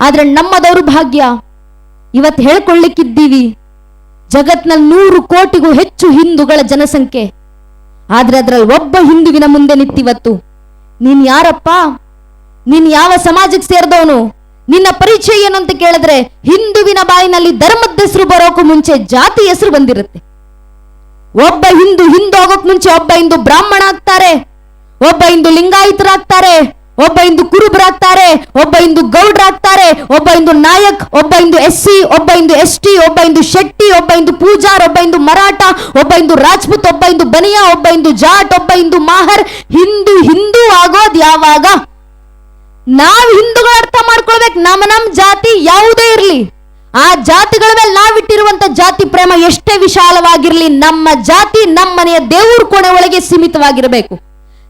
ಆದ್ರೆ ನಮ್ಮ ದೌರ್ಭಾಗ್ಯ ಇವತ್ತು ಹೇಳ್ಕೊಳ್ಳಿಕ್ಕಿದ್ದೀವಿ ಜಗತ್ನಲ್ಲಿ 100 ಕೋಟಿಗೂ ಹೆಚ್ಚು ಹಿಂದೂಗಳ ಜನಸಂಖ್ಯೆ. ಆದ್ರೆ ಅದರಲ್ಲಿ ಒಬ್ಬ ಹಿಂದುವಿನ ಮುಂದೆ ನಿಂತಿವತ್ತು ನೀನ್ ಯಾರಪ್ಪ, ನೀನ್ ಯಾವ ಸಮಾಜಕ್ಕೆ ಸೇರಿದವನು, ನಿನ್ನ ಪರಿಚಯ ಏನು ಅಂತ ಕೇಳಿದ್ರೆ ಹಿಂದುವಿನ ಬಾಯಿನಲ್ಲಿ ಧರ್ಮದ ಹೆಸರು ಬರೋಕು ಮುಂಚೆ ಜಾತಿ ಹೆಸರು ಬಂದಿರುತ್ತೆ. ಒಬ್ಬ ಹಿಂದೂ ಆಗೋಕ್ ಮುಂಚೆ ಒಬ್ಬ ಹಿಂದೂ ಬ್ರಾಹ್ಮಣ ಆಗ್ತಾರೆ, ಒಬ್ಬ ಹಿಂದೂ ಲಿಂಗಾಯತರಾಗ್ತಾರೆ, ಒಬ್ಬ ಹಿಂದೂ ಕುರುಬರಾಗ್ತಾರೆ, ಒಬ್ಬ ಹಿಂದೂ ಗೌಡ್ರಾಗ್ತಾರೆ, ಒಬ್ಬ ಹಿಂದೂ ನಾಯಕ್, ಒಬ್ಬ ಹಿಂದೂ SC, ಒಬ್ಬ ಹಿಂದೂ ST, ಒಬ್ಬ ಹಿಂದೂ ಶೆಟ್ಟಿ, ಒಬ್ಬ ಹಿಂದೂ ಪೂಜಾರ್, ಒಬ್ಬ ಹಿಂದೂ ಮರಾಠ, ಒಬ್ಬ ಹಿಂದೂ ರಾಜ್ಪೂತ್, ಒಬ್ಬ ಹಿಂದೂ ಬನಿಯಾ, ಒಬ್ಬ ಹಿಂದೂ ಜಾಟ್, ಒಬ್ಬ ಹಿಂದೂ ಮಾಹರ್. ಹಿಂದೂ ಆಗೋದ್ ಯಾವಾಗ? ನಾವ್ ಹಿಂದೂಗಳ ಅರ್ಥ ಮಾಡ್ಕೊಳ್ಬೇಕು. ನಮ್ಮ ಜಾತಿ ಯಾವುದೇ ಇರ್ಲಿ, ಆ ಜಾತಿಗಳ ಮೇಲೆ ನಾವಿಟ್ಟಿರುವಂತ ಜಾತಿ ಪ್ರೇಮ ಎಷ್ಟೇ ವಿಶಾಲವಾಗಿರ್ಲಿ, ನಮ್ಮ ಜಾತಿ ನಮ್ಮ ಮನೆಯ ದೇವ್ರ ಕೋಣೆ ಒಳಗೆ ಸೀಮಿತವಾಗಿರಬೇಕು.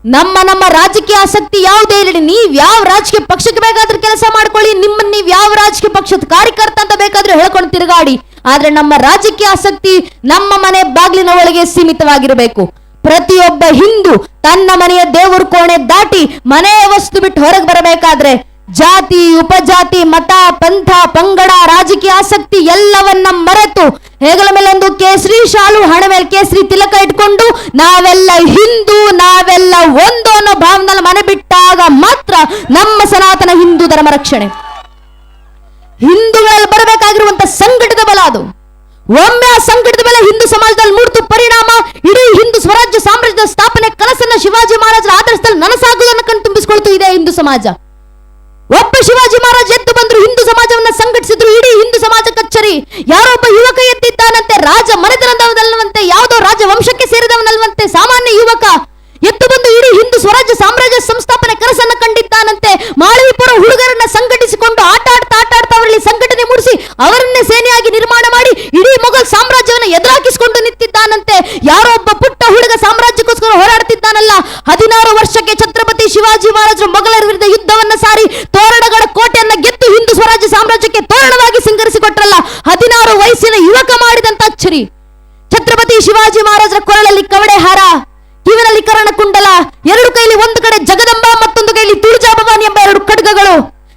ನಮ್ಮ ರಾಜಕೀಯ ಆಸಕ್ತಿ ಯಾವುದೇ ಇರಲಿ, ನೀವ್ ಯಾವ ರಾಜಕೀಯ ಪಕ್ಷಕ್ಕೆ ಬೇಕಾದ್ರೂ ಕೆಲಸ ಮಾಡ್ಕೊಳ್ಳಿ, ನಿಮ್ಮನ್ನ ನೀವ್ ಯಾವ ರಾಜಕೀಯ ಪಕ್ಷದ ಕಾರ್ಯಕರ್ತ ಅಂತ ಬೇಕಾದ್ರೂ ಹೇಳ್ಕೊಂಡು ತಿರುಗಾಡಿ, ಆದ್ರೆ ನಮ್ಮ ರಾಜಕೀಯ ಆಸಕ್ತಿ ನಮ್ಮ ಮನೆ ಬಾಗಿಲಿನ ಒಳಗೆ ಸೀಮಿತವಾಗಿರಬೇಕು. ಪ್ರತಿಯೊಬ್ಬ ಹಿಂದೂ ತನ್ನ ಮನೆಯ ದೇವ್ರ ಕೋಣೆ ದಾಟಿ ಮನೆಯ ವಸ್ತು ಬಿಟ್ಟು ಹೊರಗೆ ಬರಬೇಕಾದ್ರೆ ಜಾತಿ, ಉಪಜಾತಿ, ಮತ, ಪಂಥ, ಪಂಗಡ, ರಾಜಕೀಯ ಆಸಕ್ತಿ ಎಲ್ಲವನ್ನ ಮರೆತು ಹೆಗಲ ಮೇಲೆ ಒಂದು ಕೇಸರಿ ಶಾಲು, ಹಣೆ ಮೇಲೆ ಕೇಸರಿ ತಿಲಕ ಇಟ್ಕೊಂಡು ನಾವೆಲ್ಲ ಹಿಂದೂ, ನಾವೆಲ್ಲ ಒಂದು ಅನ್ನೋ ಭಾವನಲ್ಲಿ ಮನೆ ಬಿಟ್ಟಾಗ ಮಾತ್ರ ನಮ್ಮ ಸನಾತನ ಹಿಂದೂ ಧರ್ಮ ರಕ್ಷಣೆ. ಹಿಂದೂಗಳಲ್ಲಿ ಬರಬೇಕಾಗಿರುವಂತ ಸಂಘಟಿತ ಬಲ ಅದು. ಒಮ್ಮೆ ಆ ಸಂಘಟಿತ ಬಲ ಹಿಂದೂ ಸಮಾಜದಲ್ಲಿ ಮೂಡ್ತು ಪರಿಣಾಮ ಇಡೀ ಹಿಂದೂ ಸ್ವರಾಜ್ಯ ಸಾಮ್ರಾಜ್ಯದ ಸ್ಥಾಪನೆ ಕನಸನ್ನ ಶಿವಾಜಿ ಮಹಾರಾಜರ ಆದರ್ಶದಲ್ಲಿ ನನಸಾಗುವುದನ್ನು ಕಣ್ ತುಂಬಿಸಿಕೊಳ್ತು ಇದೆ ಹಿಂದೂ ಸಮಾಜ. ಒಬ್ಬ ಶಿವಾಜಿ ಮಹಾರಾಜ ಎದ್ದು ಬಂದ್ರು, ಹಿಂದೂ ಸಮಾಜವನ್ನ ಸಂಘಟಿಸಿದ್ರು, ಇಡೀ ಹಿಂದೂ ಸಮಾಜ ಕಚ್ಚರಿ. ಯಾರೊಬ್ಬ ಯುವಕ ಎದ್ದಿದ್ದಾನಂತೆ, ರಾಜ ಮನೆತನದವನಲ್ವಂತೆ, ಯಾವುದೋ ರಾಜ ವಂಶಕ್ಕೆ ಸೇರಿದವನಲ್ವಂತೆ, ಸಾಮಾನ್ಯ ಯುವಕ ಎದ್ದು ಬಂದು ಇಡೀ ಹಿಂದೂ ಸ್ವರಾಜ್ಯ ಸಾಮ್ರಾಜ್ಯ ಸಂಸ್ಥಾಪನೆ ಕನಸನ್ನ ಕಂಡಿದ್ದಾನಂತೆ. ಮಾಳವಿಪುರ ಹುಡುಗರನ್ನ ಸಂಘಟಿಸಿಕೊಂಡು ಆಟ ಆಡ್ತಾ ಅವರಲ್ಲಿ ಸಂಘಟನೆ ಮೂಡಿಸಿ ಅವರನ್ನೇ ಸೇನೆಯಾಗಿ ನಿರ್ಮಾಣ ಮಾಡಿ ಇಡೀ ಮೊಘಲ್ ಸಾಮ್ರಾಜ್ಯವನ್ನು ಎದುರಾಕಿಸಿಕೊಂಡು ನಿಂತಿದ್ದಾನಂತೆ. ಯಾರೋ ಒಬ್ಬ ಪುಟ್ಟ ಹುಡುಗ ಸಾಮ್ರಾಜ್ಯಕ್ಕೋಸ್ಕರ ಹೋರಾಡ್ತಿದ್ದಾನಲ್ಲ. 16 ವರ್ಷಕ್ಕೆ ಛತ್ರಪತಿ ಶಿವಾಜಿ ಮಹಾರಾಜರು ಮೊಘಲರ ವಿರುದ್ಧ ಯುದ್ಧವನ್ನ ಸಾರಿ ತೋರಣಗಳ ಕೋಟೆಯನ್ನ ಗೆದ್ದು ಹಿಂದೂ ಸ್ವರಾಜ್ಯ ಸಾಮ್ರಾಜ್ಯಕ್ಕೆ ತೋರಣವಾಗಿ ಸಿಂಗರಿಸಿಕೊಟ್ರಲ್ಲ. 16 ವಯಸ್ಸಿನ ಯುವಕ ಮಾಡಿದಂತ ಅಚ್ಚರಿ. ಛತ್ರಪತಿ ಶಿವಾಜಿ ಮಹಾರಾಜರ ಕೊರಳಲ್ಲಿ ಕವಡೆ ಹಾರ, ಕಿವಿನಲ್ಲಿ ಕರ್ಣ ಕುಂಡಲ, ಎರಡು ಕೈಲಿ ಒಂದು ಕಡೆ ಜಗದಂಬ, ಮತ್ತೊಂದು ಕೈಲಿ ತುಳಜಾ ಭವಾನಿ ಎಂಬ 2 ಖಡ್ಗಗಳು,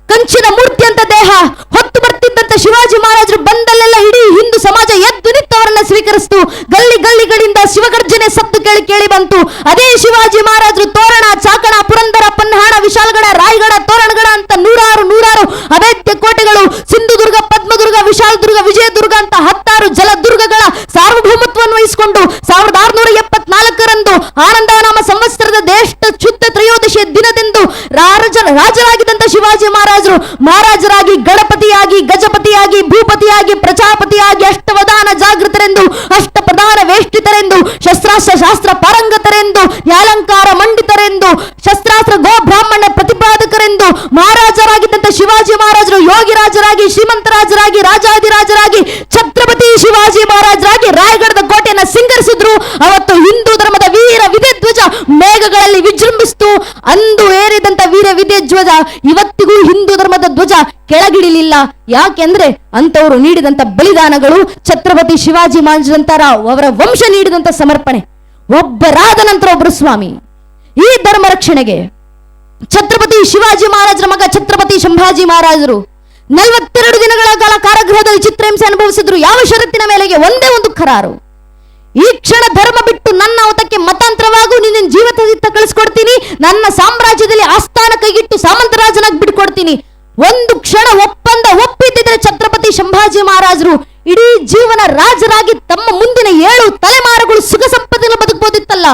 ಕಂಚಿನ ಮೂರ್ತಿ ಅಂತ ದೇಹ ಹೊತ್ತು ಬರ್ತಿದ್ದಂತ ಶಿವಾಜಿ ಮಹಾರಾಜರು ಬಂದಲ್ಲೆಲ್ಲ ಇಡೀ ಹಿಂದೂ ಸಮಾಜ ಎದ್ದು ನಿಂತವರನ್ನ ಸ್ವೀಕರಿಸಿತು. ಗಲ್ಲಿಗಳಿಂದ ಶಿವಗರ್ಜನೆ ಸದ್ದು ಕೇಳಿ ಬಂತು. ಅದೇ ಶಿವಾಜಿ ಮಹಾರಾಜರು ತೋರಣ, ಚಾಕಣ, ಪುರಂದರ, ಪನ್ಹಾಣ, ವಿಶಾಲಗಡ, ರಾಯಗಡ, ತೋರಣಗಡ ಅಂತ ನೂರಾರು ಅಭೇದ್ಯ ಕೋಟೆಗಳು, ಸಿಂಧುದುರ್ಗ, ಪದ್ಮದುರ್ಗ, ವಿಶಾಲದುರ್ಗ, ವಿಜಯದುರ್ಗ ಅಂತ 16 ಜಲದುರ್ಗಗಳ ಸಾರ್ವಭೌಮತ್ವವನ್ನು ವಹಿಸಿಕೊಂಡು 1674ರಂದು ಆನಂದನಾಮ ಸಂವತ್ಸರದ ದೇಶ ಶುದ್ಧ ತ್ರಯೋದಶಿಯ ದಿನದಂದು ರಾಜರಾಗಿದ್ದಂತ ಶಿವಾಜಿ ಮಹಾರಾಜರಾಗಿ ಗಣಪತಿಯಾಗಿ, ಗಜಪತಿಯಾಗಿ, ಭೂಪತಿಯಾಗಿ, ಪ್ರಜಾಪತಿಯಾಗಿ, ಅಷ್ಟವಧಾನ ಜಾಗೃತರೆಂದು, ಅಷ್ಟಪ್ರಧಾನ ವೇಷ್ಟಿತರೆಂದು, ಶಾಸ್ತ್ರ ಪಾರಂಗತರೆಂದು, ನ್ಯಾಲಂಕಾರ ಮಂಡಿತರೆಂದು, ಶಸ್ತ್ರಾಸ್ತ್ರ ಗೋ ಬ್ರಾಹ್ಮಣ ಪ್ರತಿಪಾದಕರೆಂದು ಮಹಾರಾಜರಾಗಿದ್ದಂತ ಶಿವಾಜಿ ಮಹಾರಾಜರು ಯೋಗಿರಾಜರಾಗಿ, ಶ್ರೀಮಂತರಾಜರಾಗಿ, ರಾಜಾದಿರಾಜರಾಗಿ, ಛತ್ರಪತಿ ಶಿವಾಜಿ ಮಹಾರಾಜರಾಗಿ ರಾಯಗಢದ ಕೋಟೆಯನ್ನ ಸಿಂಗರಿಸಿದ್ರು. ಅವತ್ತು ಹಿಂದೂ ಧರ್ಮದ ವೀರ ವಿದ್ಯಧ್ವಜ ಮೇಘಗಳಲ್ಲಿ ವಿಜೃಂಭಿಸಿತು. ಅಂದು ಏರಿದಂತ ವೀರ ವಿದ್ಯಧ್ವಜ ಇವತ್ತಿಗೂ ಹಿಂದೂ ಧರ್ಮದ ಧ್ವಜ ಕೆಳಗಿಳಿಲಿಲ್ಲ. ಯಾಕೆಂದ್ರೆ ಅಂತವರು ನೀಡಿದಂತ ಬಲಿದಾನಗಳು, ಛತ್ರಪತಿ ಶಿವಾಜಿ ಮಹಾರಾಜರಂತರ ಅವರ ವಂಶ ನೀಡಿದಂತ ಸಮರ್ಪಣೆ, ಒಬ್ಬರಾದ ನಂತರ ಒಬ್ಬರು ಸ್ವಾಮಿ. ಈ ಧರ್ಮ ರಕ್ಷಣೆಗೆ ಛತ್ರಪತಿ ಶಿವಾಜಿ ಮಹಾರಾಜರ ಮಗ ಛತ್ರಪತಿ ಸಂಭಾಜಿ ಮಹಾರಾಜರು 42 ದಿನಗಳ ಕಾಲ ಕಾರಾಗೃಹದಲ್ಲಿ ಚಿತ್ರಹಿಂಸೆ ಅನುಭವಿಸಿದ್ರು. ಯಾವ ಷರತ್ತಿನ ಮೇಲೆಗೆ? ಒಂದೇ ಒಂದು ಕರಾರು, ಈ ಕ್ಷಣ ಧರ್ಮ ಬಿಟ್ಟು ನನ್ನ ಅವತಕ್ಕೆ ಮತಾಂತರವಾಗೂ ನಿನ್ನ ಜೀವಿತ ಕಳಿಸ್ಕೊಡ್ತೀನಿ, ನನ್ನ ಸಾಮ್ರಾಜ್ಯದಲ್ಲಿ ಆಸ್ಥಾನ ಕೈಗಿಟ್ಟು ಸಾಮಂತರಾಜನಾಗಿ ಬಿಟ್ಕೊಡ್ತೀನಿ. ಒಂದು ಕ್ಷಣ ಒಪ್ಪಿದ್ದಿದ್ರೆ ಛತ್ರಪತಿ ಸಂಭಾಜಿ ಮಹಾರಾಜರು ಇಡೀ ಜೀವನ ರಾಜರಾಗಿ ತಮ್ಮ ಮುಂದಿನ 7 ತಲೆಮಾರುಗಳು ಸುಖ ಸಂಪತ್ತಿನ ಬದುಕಬಹುದಿತ್ತಲ್ಲ.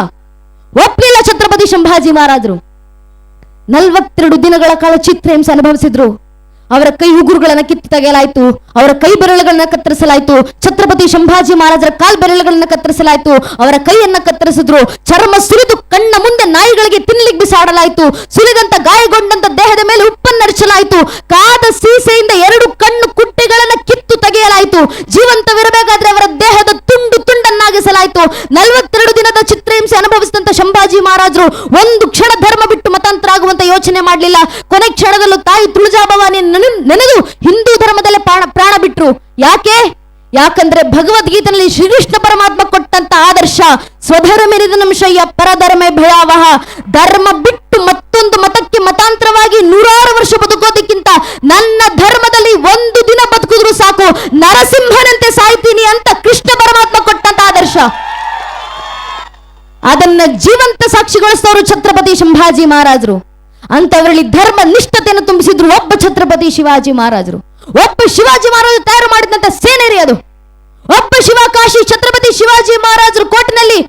ಒಪ್ಪಲಿಲ್ಲ ಛತ್ರಪತಿ ಸಂಭಾಜಿ ಮಹಾರಾಜರು. 42 ದಿನಗಳ ಕಾಲ ಚಿತ್ರಹಿಂಸೆ ಅನುಭವಿಸಿದ್ರು. ಅವರ ಕೈ ಉಗುರುಗಳನ್ನ ಕಿತ್ತು ತೆಗೆಯಲಾಯಿತು, ಅವರ ಕೈ ಬೆರಳುಗಳನ್ನ ಕತ್ತರಿಸಲಾಯಿತು. ಛತ್ರಪತಿ ಸಂಭಾಜಿ ಮಹಾರಾಜರ ಕಾಲ್ ಬೆರಳುಗಳನ್ನ ಕತ್ತರಿಸಲಾಯಿತು, ಅವರ ಕೈಯನ್ನ ಕತ್ತರಿಸಿದ್ರು. ಚರ್ಮ ಸುರಿದು ಕಣ್ಣ ಮುಂದೆ ನಾಯಿಗಳಿಗೆ ತಿನ್ನಲಿಕ್ಕೆ ಬಿಸಾಡಲಾಯಿತು. ಸುಲಿದಂತ ಗಾಯಗೊಂಡಂತ ದೇಹದ ಮೇಲೆ ಉಪ್ಪನ್ನರಿಸಲಾಯಿತು. ಕಾದ ಸೀಸೆಯಿಂದ 2 ಕಣ್ಣು ಕುಟ್ಟೆಗಳನ್ನ ಕಿತ್ತು ತೆಗೆಯಲಾಯಿತು. ಜೀವಂತವಿರಬೇಕಾದ್ರೆ ಅವರ ದೇಹದ ತುಂಡನ್ನಾಗಿಸಲಾಯಿತು. 42 ದಿನದ ಚಿತ್ರಹಿಂಸೆ ಅನುಭವಿಸಿದಂತ ಸಂಭಾಜಿ ಮಹಾರಾಜರು ಒಂದು ಕ್ಷಣ ಧರ್ಮ ಬಿಟ್ಟು ಮತಾಂತರ ಆಗುವಂತ ಯೋಚನೆ ಮಾಡಲಿಲ್ಲ. ಕೊನೆ ಕ್ಷಣದಲ್ಲೂ ತಾಯಿ ತುಳಜಾ ಭವಾನಿ ನೆನೆದು ಹಿಂದೂ ಧರ್ಮದಲ್ಲೇ ಪ್ರಾಣ ಬಿಟ್ರು. ಯಾಕಂದ್ರೆ ಭಗವದ್ಗೀತೆಯಲ್ಲಿ ಶ್ರೀಕೃಷ್ಣ ಪರಮಾತ್ಮ ಕೊಟ್ಟಂತ ಆದರ್ಶ ಸ್ವಧರ್ಮೇನಿದನಂಶಯ್ಯ ಪರಧರ್ಮೇ ಭಯಾವಹ. ಧರ್ಮ ಬಿಟ್ಟು ಮತ್ತೊಂದು ಮತಕ್ಕೆ ಮತಾಂತರವಾಗಿ 100 ವರ್ಷ ಬದುಕೋದಕ್ಕಿಂತ ನನ್ನ ಧರ್ಮದ ಸಾಯಿಸಿದ್ರು ಸಾಕು, ನರಸಿಂಹನಂತೆ ಸಾಯ್ತೀನಿ ಅಂತ ಕೃಷ್ಣ ಪರಮಾತ್ಮ ಕೊಟ್ಟಂತ ಆದರ್ಶ. ಅದನ್ನ ಜೀವಂತ ಸಾಕ್ಷಿಗೊಳಿಸಿದವರು ಛತ್ರಪತಿ ಸಂಭಾಜಿ ಮಹಾರಾಜರು. ಅಂತವರಲ್ಲಿ ಧರ್ಮ ನಿಷ್ಠತೆಯನ್ನು ತುಂಬಿಸಿದ್ರು ಒಬ್ಬ ಛತ್ರಪತಿ ಶಿವಾಜಿ ಮಹಾರಾಜರು. ಒಬ್ಬ ಶಿವಾಜಿ ಮಹಾರಾಜರು ತಯಾರು ಮಾಡಿದಂತ ಸೇನೆರಿ ಅದು. ಒಬ್ಬ ಶಿವಕಾಶಿ ಛತ್ರಪತಿ ಶಿವಾಜಿ ಮಹಾರಾಜರು ಕೋಟೆನಲ್ಲಿ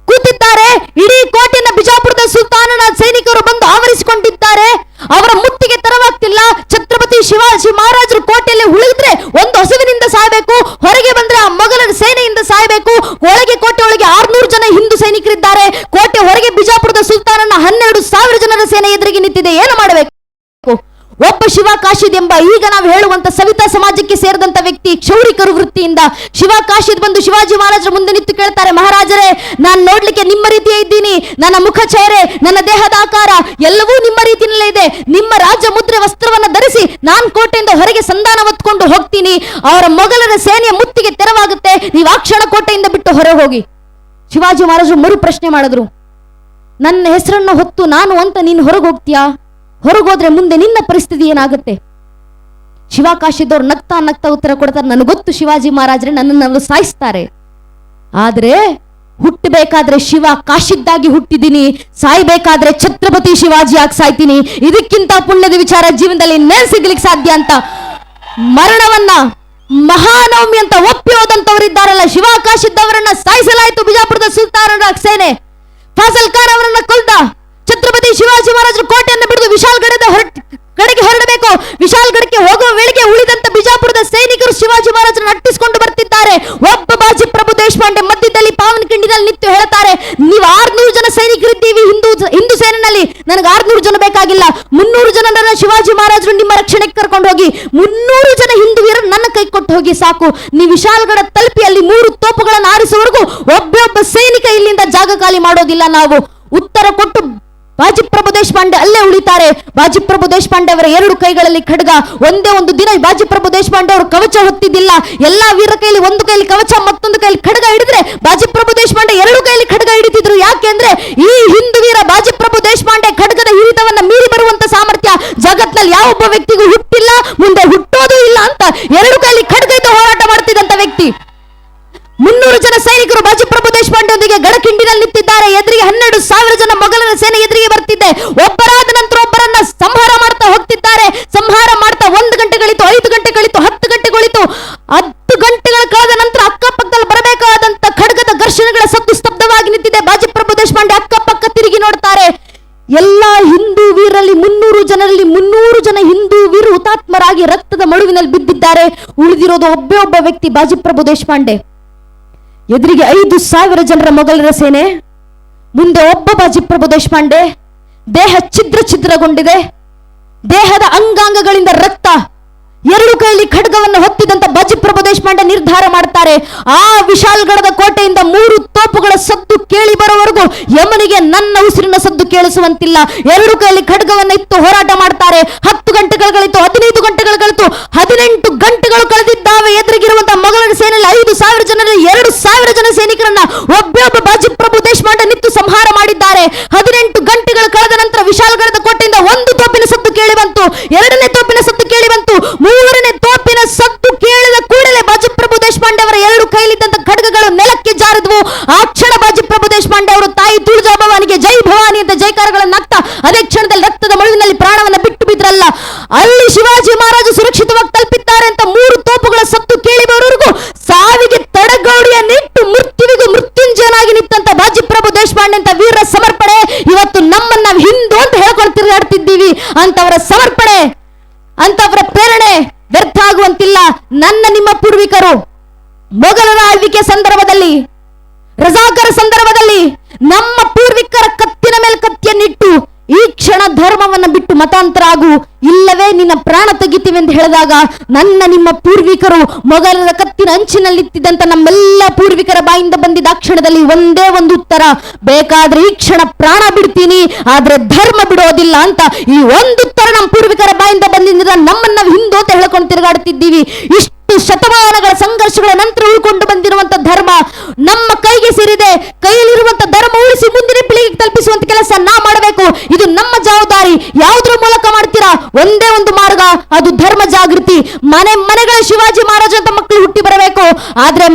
ಕೂತಿದ್ದಾರೆ. ಇಡೀ ಕೋಟೆಯನ್ನು ಬಿಜಾಪುರದ ಸುಲ್ತಾನನ ಸೈನಿಕರು ಬಂದು ಆವರಿಸಿಕೊಂಡಿದ್ದಾರೆ. ಅವರ ಮುತ್ತಿಗೆ ತೆರವಾಗ್ತಿಲ್ಲ. ಛತ್ರಪತಿ ಶಿವಾಜಿ ಮಹಾರಾಜರು ಕೋಟೆಯಲ್ಲಿ ಉಳಿದ್ರೆ ಒಂದು ಹಸುವಿನಿಂದ ಸಾಯಬೇಕು, ಹೊರಗೆ ಬಂದ್ರೆ ಆ ಮೊಘಲರ ಸೇನೆಯಿಂದ ಸಾಯಬೇಕು. ಒಳಗೆ ಕೋಟೆ ಒಳಗೆ 600 ಜನ ಹಿಂದೂ ಸೈನಿಕರಿದ್ದಾರೆ. ಕೋಟೆ ಹೊರಗೆ ಬಿಜಾಪುರದ ಸುಲ್ತಾನನ 12,000 ಜನರ ಸೇನೆ ಎದುರಿಗೆ ನಿಂತಿದೆ. ಏನು ಮಾಡಬೇಕು? ಒಬ್ಬ ಶಿವಕಾಶಿದ್ ಎಂಬ ಈಗ ನಾವು ಹೇಳುವಂತ ಸವಿತಾ ಸಮಾಜಕ್ಕೆ ಸೇರಿದಂತ ವ್ಯಕ್ತಿ ಕ್ಷೌರಿಕರು ವೃತ್ತಿಯಿಂದ ಶಿವಕಾಶಿದ್ ಬಂದು ಶಿವಾಜಿ ಮಹಾರಾಜರ ಮುಂದೆ ನಿಂತು ಕೇಳ್ತಾರೆ, ಮಹಾರಾಜರೇ, ನಾನು ನೋಡ್ಲಿಕ್ಕೆ ನಿಮ್ಮ ರೀತಿಯೇ ಇದ್ದೀನಿ. ನನ್ನ ಮುಖ ಚಹರೆ, ನನ್ನ ದೇಹದ ಆಕಾರ ಎಲ್ಲವೂ ನಿಮ್ಮ ರೀತಿಯಲ್ಲೇ ಇದೆ. ನಿಮ್ಮ ರಾಜ ಮುದ್ರೆ ವಸ್ತ್ರವನ್ನು ಧರಿಸಿ ನಾನು ಕೋಟೆಯಿಂದ ಹೊರಗೆ ಸಂಧಾನ ಹೊತ್ಕೊಂಡು ಹೋಗ್ತೀನಿ. ಅವರ ಮೊಘಲರ ಸೇನೆಯ ಮುತ್ತಿಗೆ ತೆರವಾಗುತ್ತೆ. ನೀವು ಆ ಕ್ಷಣ ಕೋಟೆಯಿಂದ ಬಿಟ್ಟು ಹೊರ ಹೋಗಿ. ಶಿವಾಜಿ ಮಹಾರಾಜರು ಮರು ಪ್ರಶ್ನೆ ಮಾಡಿದ್ರು, ನನ್ನ ಹೆಸರನ್ನು ಹೊತ್ತು ನಾನು ಅಂತ ನೀನು ಹೊರಗೆ ಹೋಗ್ತೀಯಾ? ಹೊರಗೋದ್ರೆ ಮುಂದೆ ನಿನ್ನ ಪರಿಸ್ಥಿತಿ ಏನಾಗುತ್ತೆ? ಶಿವಕಾಶಿದವ್ರು ನಗ್ತಾ ನಗ್ತಾ ಉತ್ತರ ಕೊಡ್ತಾರೆ, ನನಗೆ ಗೊತ್ತು ಶಿವಾಜಿ ಮಹಾರಾಜರೇ, ನನ್ನನ್ನು ಸಾಯಿಸ್ತಾರೆ. ಆದ್ರೆ ಹುಟ್ಟಬೇಕಾದ್ರೆ ಶಿವ ಕಾಶಿದ್ದಾಗಿ ಹುಟ್ಟಿದ್ದೀನಿ, ಸಾಯ್ಬೇಕಾದ್ರೆ ಛತ್ರಪತಿ ಶಿವಾಜಿ ಆಗಿ ಸಾಯ್ತೀನಿ. ಇದಕ್ಕಿಂತ ಪುಣ್ಯದ ವಿಚಾರ ಜೀವನದಲ್ಲಿ ಇನ್ನೇನ್ ಸಿಗ್ಲಿಕ್ಕೆ ಸಾಧ್ಯ ಅಂತ ಮರಣವನ್ನ ಮಹಾನವಮಿ ಅಂತ ಒಪ್ಪಿ ಹೋದಂತವರಿದ್ದಾರಲ್ಲ, ಶಿವಕಾಶಿದ್ದವರನ್ನ ಸಾಯಿಸಲಾಯಿತು ಬಿಜಾಪುರದ ಸುಲ್ತಾನರ ಸೇನೆ. ಫಾಜಲ್ ಖಾನ್ ಅವರನ್ನ ಕೊಲ್ದ. ಛತ್ರಪತಿ ಶಿವಾಜಿ ಮಹಾರಾಜರು ಕೋಟೆಯನ್ನು ಬಿಡಿದು ವಿಶಾಲ್ಗಢದ ಕಡೆಗೆ ಹೊರಡಬೇಕು. ವಿಶಾಲ್ಗಢಕ್ಕೆ ಹೋಗುವ ವೇಳೆಗೆ ಉಳಿದಂತ ಬಿಜಾಪುರದ ಸೈನಿಕರು ಶಿವಾಜಿ ಮಹಾರಾಜರನ್ನು ಅಟ್ಟಿಸಿಕೊಂಡು ಬರ್ತಿದ್ದಾರೆ. ಒಬ್ಬ ಬಾಜಿ ಪ್ರಭು ದೇಶಪಾಂಡೆ ಮಧ್ಯದಲ್ಲಿ ಪಾವನಖಿಂಡಿನಲ್ಲಿ ನಿಂತು ಹೇಳ್ತಾರೆ, ನೀವು 600 ಜನ ಸೈನಿಕರಿದ್ದೀವಿ ಹಿಂದೂ ಸೇನೆಯಲ್ಲಿ, ನನಗೆ 600 ಜನ ಬೇಕಾಗಿಲ್ಲ, 300 ಜನರನ್ನ ಶಿವಾಜಿ ಮಹಾರಾಜರು ನಿಮ್ಮ ರಕ್ಷಣೆಗೆ ಕರ್ಕೊಂಡು ಹೋಗಿ, 300 ಜನ ಹಿಂದೂ ವೀರರು ನನ್ನ ಕೈ ಕೊಟ್ಟು ಹೋಗಿ ಸಾಕು. ನೀವು ವಿಶಾಲ್ಗಢ ತಲುಪಿ ಅಲ್ಲಿ 3 ತೋಪುಗಳನ್ನು ಆರಿಸುವವರೆಗೂ ಒಬ್ಬೊಬ್ಬ ಸೈನಿಕ ಇಲ್ಲಿಂದ ಜಾಗ ಖಾಲಿ ಮಾಡೋದಿಲ್ಲ ನಾವು. ಉತ್ತರ ಕೊಟ್ಟು ಬಾಜಿಪ್ರಭು ದೇಶಪಾಂಡೆ ಅಲ್ಲೇ ಉಳಿತಾರೆ. ಬಾಜಿಪ್ರಭು ದೇಶಪಾಂಡೆ ಅವರ 2 ಕೈಗಳಲ್ಲಿ ಖಡ್ಗ. ಒಂದೇ ಒಂದು ದಿನ ಬಾಜಿಪ್ರಭು ದೇಶಪಾಂಡೆ ಅವರು ಕವಚ ಹೊತ್ತಿದ್ದಿಲ್ಲ. ಎಲ್ಲಾ ವೀರ ಕೈಲಿ ಒಂದು ಕೈಲಿ ಕವಚ, ಮತ್ತೊಂದು ಕೈಲಿ ಖಡ್ಗ ಹಿಡಿದ್ರೆ ಬಾಜಿಪ್ರಭು ದೇಶಪಾಂಡೆ 2 ಕೈಲಿ ಖಡ್ಗ ಹಿಡಿತಿದ್ರು. ಯಾಕೆಂದ್ರೆ ಈ ಹಿಂದೂ ವೀರ ಬಾಜಿಪ್ರಭು ದೇಶಪಾಂಡೆ ಖಡ್ಗದ ಹಿಡಿತವನ್ನ ಮೀರಿ ಬರುವಂತ ಸಾಮರ್ಥ್ಯ ಜಗತ್ನಲ್ಲಿ ಯಾವೊಬ್ಬ ವ್ಯಕ್ತಿಗೂ ಹುಟ್ಟಿಲ್ಲ, ಮುಂದೆ ಹುಟ್ಟೋದು ಇಲ್ಲ ಅಂತ 2 ಕೈಲಿ ಖಡ್ಗ ಇದ್ದು ಹೋರಾಟ ಮಾಡ್ತಿದ್ದಂತ ವ್ಯಕ್ತಿ. 300 ಜನ ಸೈನಿಕರು ಬಾಜಿಪ್ರಭು ದೇಶಪಾಂಡೆಯೊಂದಿಗೆ ಗಡಕಿಂಡಿನಲ್ಲಿ ನಿಂತಿದ್ದಾರೆ. ಎದುರಿಗೆ 12,000 ಜನ ಮೊಘಲರ ಸೇನೆ ಎದುರಿಗೆ ಬರ್ತಿದ್ದೆ. ಒಬ್ಬರಾದ ನಂತರ ಒಬ್ಬರನ್ನ ಸಂಹಾರ ಮಾಡ್ತಾ ಹೋಗ್ತಿದ್ದಾರೆ. ಸಂಹಾರ ಮಾಡ್ತಾ 1 ಗಂಟೆ ಗಳಿತು, 5 ಗಂಟೆ ಗಳಿತು, 10 ಗಂಟೆ ಗಳಿತು. 10 ಗಂಟೆಗಳ ಕಳೆದ ನಂತರ ಅಕ್ಕಪಕ್ಕದಲ್ಲಿ ಬರಬೇಕಾದಂತ ಖಡ್ಗದ ಘರ್ಷಣೆಗಳ ಸದ್ದು ಸ್ತಬ್ಧವಾಗಿ ನಿಂತಿದೆ. ಬಾಜಿಪ್ರಭು ದೇಶಪಾಂಡೆ ಅಕ್ಕಪಕ್ಕ ತಿರುಗಿ ನೋಡ್ತಾರೆ. ಎಲ್ಲಾ ಹಿಂದೂ ವೀರರಲ್ಲಿ 300 ಜನರಲ್ಲಿ 300 ಜನ ಹಿಂದೂ ವೀರರು ಹುತಾತ್ಮರಾಗಿ ರಕ್ತದ ಮಡುವಿನಲ್ಲಿ ಬಿದ್ದಿದ್ದಾರೆ. ಉಳಿದಿರೋದು ಒಬ್ಬೇ ಒಬ್ಬ ವ್ಯಕ್ತಿ ಬಾಜಿಪ್ರಭು ದೇಶಪಾಂಡೆ. ಎದುರಿಗೆ 5,000 ಜನರ ಮೊಘಲರ ಸೇನೆ, ಮುಂದೆ ಒಬ್ಬ ಬಾಜಿಪ್ರಭು ದೇಶಪಾಂಡೆ. ದೇಹ ಛಿದ್ರಗೊಂಡಿದೆ. ದೇಹದ ಅಂಗಾಂಗಗಳಿಂದ ರಕ್ತ. 2 ಕೈಲಿ ಖಡ್ಗವನ್ನು ಹೊತ್ತಿದಂತ ಬಾಜಿಪ್ರಭು ದೇಶಪಾಂಡೆ ನಿರ್ಧಾರ ಮಾಡ್ತಾರೆ, ಆ ವಿಶಾಲ್ಗಢದ ಕೋಟೆಯಿಂದ 3 ತೋಪುಗಳ ಸದ್ದು ಕೇಳಿ ಬರೋವರೆಗೂ ಯಮನಿಗೆ ನನ್ನ ಉಸಿರಿನ ಸದ್ದು ಕೇಳಿಸುವಂತಿಲ್ಲ. 2 ಕೈಲಿ ಖಡ್ಗವನ್ನು ಇತ್ತು ಹೋರಾಟ ಮಾಡ್ತಾರೆ. 10 ಗಂಟೆಗಳು ಗಳಿತು, 15 ಗಂಟೆಗಳು ಗಳಿತು, 18 ಗಂಟೆಗಳು ಕಳೆದಿದ್ದಾವೆ. ಎದುರಿಗಿರುವಂತಹ ಮೊಘಲರ ಸೇನೆಯಲ್ಲಿ 5,000 ಜನರಲ್ಲಿ 2,000 ಜನ ಸೈನಿಕರನ್ನ ಒಬ್ಬೊಬ್ಬ ಬಾಜಿಪ್ರಭು ದೇಶಪಾಂಡೆ ನಿಂತು ಸಂಹಾರ ಮಾಡಿದ್ದಾರೆ. 18 ಗಂಟೆಗಳು ಕಳೆದ ನಂತರ ವಿಶಾಲ್ಗಢದ ಕೋಟೆಯಿಂದ 1 ತೋಪಿನ ಸದ್ದು ಕೇಳಿ ಬಂತು, 2ನೇ ತೋಪಿನ ಸದ್ದು ಕೇಳಿ ಬಂತು, 3ನೇ ತೋಪಿನ ಸದ್ದು ಕೇಳಿದ ಕೂಡಲೇ ಬಾಜಿಪ್ರಭು ದೇಶಪಾಂಡೆ ಅವರ 2 ಕೈಲಿದ್ದಂತ ಖಡ್ಗಗಳು ನೆಲಕ್ಕೆ ಜಾರಿದ್ವು. ಆ ಕ್ಷಣ ಬಾಜಿಪ್ರಭು ದೇಶಪಾಂಡೆ ಅವರು ತಾಯಿ ತುಳಜಾ ಭವಾನಿಗೆ ಜೈ ಭವಾನಿ ಅಂತ ಜೈಕಾರಗಳನ್ನು ಹಾಕ್ತಾ ಅದೇ ಕ್ಷಣದಲ್ಲಿ ರಕ್ತದ ಮಳುವಿನಲ್ಲಿ ಪ್ರಾಣವನ್ನ ಬಿಟ್ಟು ಬಿದ್ರಲ್ಲ. ಅಲ್ಲಿ ಶಿವಾಜಿ ಮಹಾರಾಜ ಸುರಕ್ಷಿತವಾಗಿ ತಲುಪಿದ್ದಾರೆ ಅಂತ 3 ತೋಪುಗಳ ಸದ್ದು ಕೇಳಿ ಬರೋವರೆಗೂ ಸಾವಿಗೆ ತಡಗೌಡಿಯನ್ನಿಟ್ಟು ಮೃತ್ಯುವಿಗೂ ಮೃತ್ಯುಂಜಯನಾಗಿ ನಿಂತಂತ ಬಾಜಿಪ್ರಭು ದೇಶಪಾಂಡೆ ಅಂತ ವೀರ ಸಮರ್ಪಣೆ ಇವತ್ತು ನಮ್ಮನ್ನ ಹಿಂದೂ ಅಂತ ಹೇಳ್ಕೊಂಡು ತಿರುಗಾಡ್ತಿದ್ದೀವಿ. ಅಂತವರ ಸಮರ್ಪಣೆ, ಅಂತವರ ಪ್ರೇರಣೆ ವ್ಯರ್ಥ ಆಗುವಂತಿಲ್ಲ. ನನ್ನ ನಿಮ್ಮ ಪೂರ್ವಿಕರು ಮೊಘಲರ ಆಳ್ವಿಕೆ ಸಂದರ್ಭದಲ್ಲಿ, ರಜಾಕರ ಸಂದರ್ಭದಲ್ಲಿ ನಮ್ಮ ಪೂರ್ವಿಕರ ಕತ್ತಿನ ಮೇಲೆ ಕತ್ತಿಯನ್ನಿಟ್ಟು ಈ ಕ್ಷಣ ಧರ್ಮವನ್ನ ಬಿಟ್ಟು ಮತಾಂತರ ಆಗು, ಇಲ್ಲವೇ ನಿನ್ನ ಪ್ರಾಣ ತೆಗಿತೀವಿ ಅಂತ ಹೇಳಿದಾಗ ನನ್ನ ನಿಮ್ಮ ಪೂರ್ವಿಕರು ಮೊಘಲರ ಕತ್ತಿನ ಅಂಚಿನಲ್ಲಿತ್ತಿದ್ದಂತ ನಮ್ಮೆಲ್ಲ ಪೂರ್ವಿಕರ ಬಾಯಿಂದ ಬಂದಿದ್ದ ಆ ಕ್ಷಣದಲ್ಲಿ ಒಂದೇ ಒಂದು ಉತ್ತರ, ಬೇಕಾದ್ರೆ ಈ ಕ್ಷಣ ಪ್ರಾಣ ಬಿಡ್ತೀನಿ ಆದ್ರೆ ಧರ್ಮ ಬಿಡೋದಿಲ್ಲ ಅಂತ. ಈ ಒಂದು ಉತ್ತರ ನಮ್ಮ ಪೂರ್ವಿಕರ ಬಾಯಿಂದ ಬಂದಿದ್ದ ನಮ್ಮನ್ನ ನಾವು ಹಿಂದೂ ಅಂತ ಹೇಳ್ಕೊಂಡು ತಿರುಗಾಡ್ತಿದ್ದೀವಿ. ಇಷ್ಟು ಶತಮಾನಗಳ ಸಂಘರ್ಷಗಳ ನಂತರ ಉಳ್ಕೊಂಡು ಬಂದಿರುವಂತ ಧರ್ಮ ನಮ್ಮ ಕೈಗೆ ಸೇರಿದೆ. ಕೈಯಲ್ಲಿರುವಂತ ಧರ್ಮ ಉಳಿಸಿ ಮುಂದಿನ ಪೀಳಿಗೆಗೆ ತಲುಪಿಸುವಂತ ಕೆಲಸ ನಾ ಮಾಡಬೇಕು. ಇದು ನಮ್ಮ ಜವಾಬ್ದಾರಿ. ಯಾವುದ್ರ ಮೂಲಕ ಮಾಡ್ತೀರಾ? ಒಂದೇ ಒಂದು ಮಾರ್ಗ, ಅದು ಧರ್ಮ ಜಾಗೃತಿ. ಮನೆಗಳ ಶಿವಾಜಿ ಮಹಾರಾಜರಂತ ಮಕ್ಕಳು ಹುಟ್ಟಿ ಬರಬೇಕು. ಆದ್ರೆ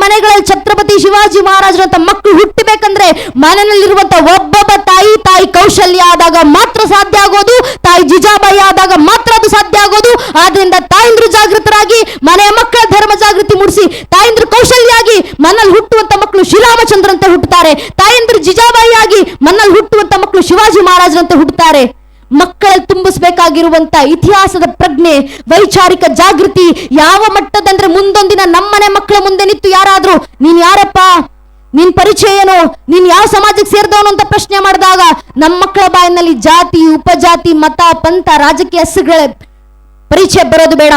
ಮನೆಗಳಲ್ಲಿ ಛತ್ರಪತಿ ಶಿವಾಜಿ ಮಹಾರಾಜರಂತ ಮಕ್ಕಳು ಹುಟ್ಟಬೇಕಂದ್ರೆ ಮನೆಯಲ್ಲಿರುವಂತ ಒಬ್ಬೊಬ್ಬ ತಾಯಿ ಕೌಶಲ್ಯ ಆದಾಗ ಮಾತ್ರ ಸಾಧ್ಯ ಆಗೋದು, ತಾಯಿ ಜಿಜಾಬಾಯಿ ಆದಾಗ ಮಾತ್ರ ಅದು ಸಾಧ್ಯ ಆಗೋದು. ಆದ್ರಿಂದ ತಾಯಿಂದ್ರು ಜಾಗೃತರಾಗಿ ಮನೆಯ ಮಕ್ಕಳ ಧರ್ಮ ಜಾಗೃತಿ ಮೂಡಿಸಿ, ತಾಯಿಂದ್ರು ಕೌಶಲ್ಯಾಗಿ ಮನಲ್ಲಿ ಹುಟ್ಟುವಂತ ಮಕ್ಕಳು ಶ್ರೀರಾಮಚಂದ್ರಂತೆ ಹುಟ್ಟುತ್ತಾರೆ, ತಾಯಿಂದ್ರು ಜಿಜಾಬಾಯಿ ಆಗಿ ಮನಲ್ಲಿ ಹುಟ್ಟುವಂತ ಮಕ್ಕಳು ಶಿವಾಜಿ ಮಹಾರಾಜರಂತೆ ಹುಟ್ಟುತ್ತಾರೆ. ಮಕ್ಕಳಲ್ಲಿ ತುಂಬಿಸಬೇಕಾಗಿರುವಂತ ಇತಿಹಾಸದ ಪ್ರಜ್ಞೆ, ವೈಚಾರಿಕ ಜಾಗೃತಿ ಯಾವ ಮಟ್ಟದಂದ್ರೆ ಮುಂದೊಂದಿನ ನಮ್ಮನೆ ಮಕ್ಕಳ ಮುಂದೆ ನಿಂತು ಯಾರಾದ್ರೂ ನೀನ್ ಯಾರಪ್ಪ, ನಿನ್ ಪರಿಚಯ ಏನು, ನೀನ್ ಯಾವ ಸಮಾಜಕ್ಕೆ ಸೇರಿದವನು ಅಂತ ಪ್ರಶ್ನೆ ಮಾಡಿದಾಗ ನಮ್ಮ ಮಕ್ಕಳ ಬಾಯಿನಲ್ಲಿ ಜಾತಿ, ಉಪಜಾತಿ, ಮತ, ಪಂಥ, ರಾಜಕೀಯ ಹೆಸರುಗಳ ಪರಿಚಯ ಬರೋದು ಬೇಡ.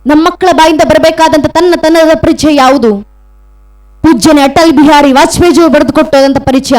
ನಮ್ಮ ಮಕ್ಕಳ ಬಾಯಿಂದ ಬರಬೇಕಾದಂತ ತನ್ನದ ಪರಿಚಯ ಯಾವುದು? ಪೂಜ್ಯನೆ ಅಟಲ್ ಬಿಹಾರಿ ವಾಜಪೇಯಿ ಬರೆದುಕೊಟ್ಟಂತ ಪರಿಚಯ.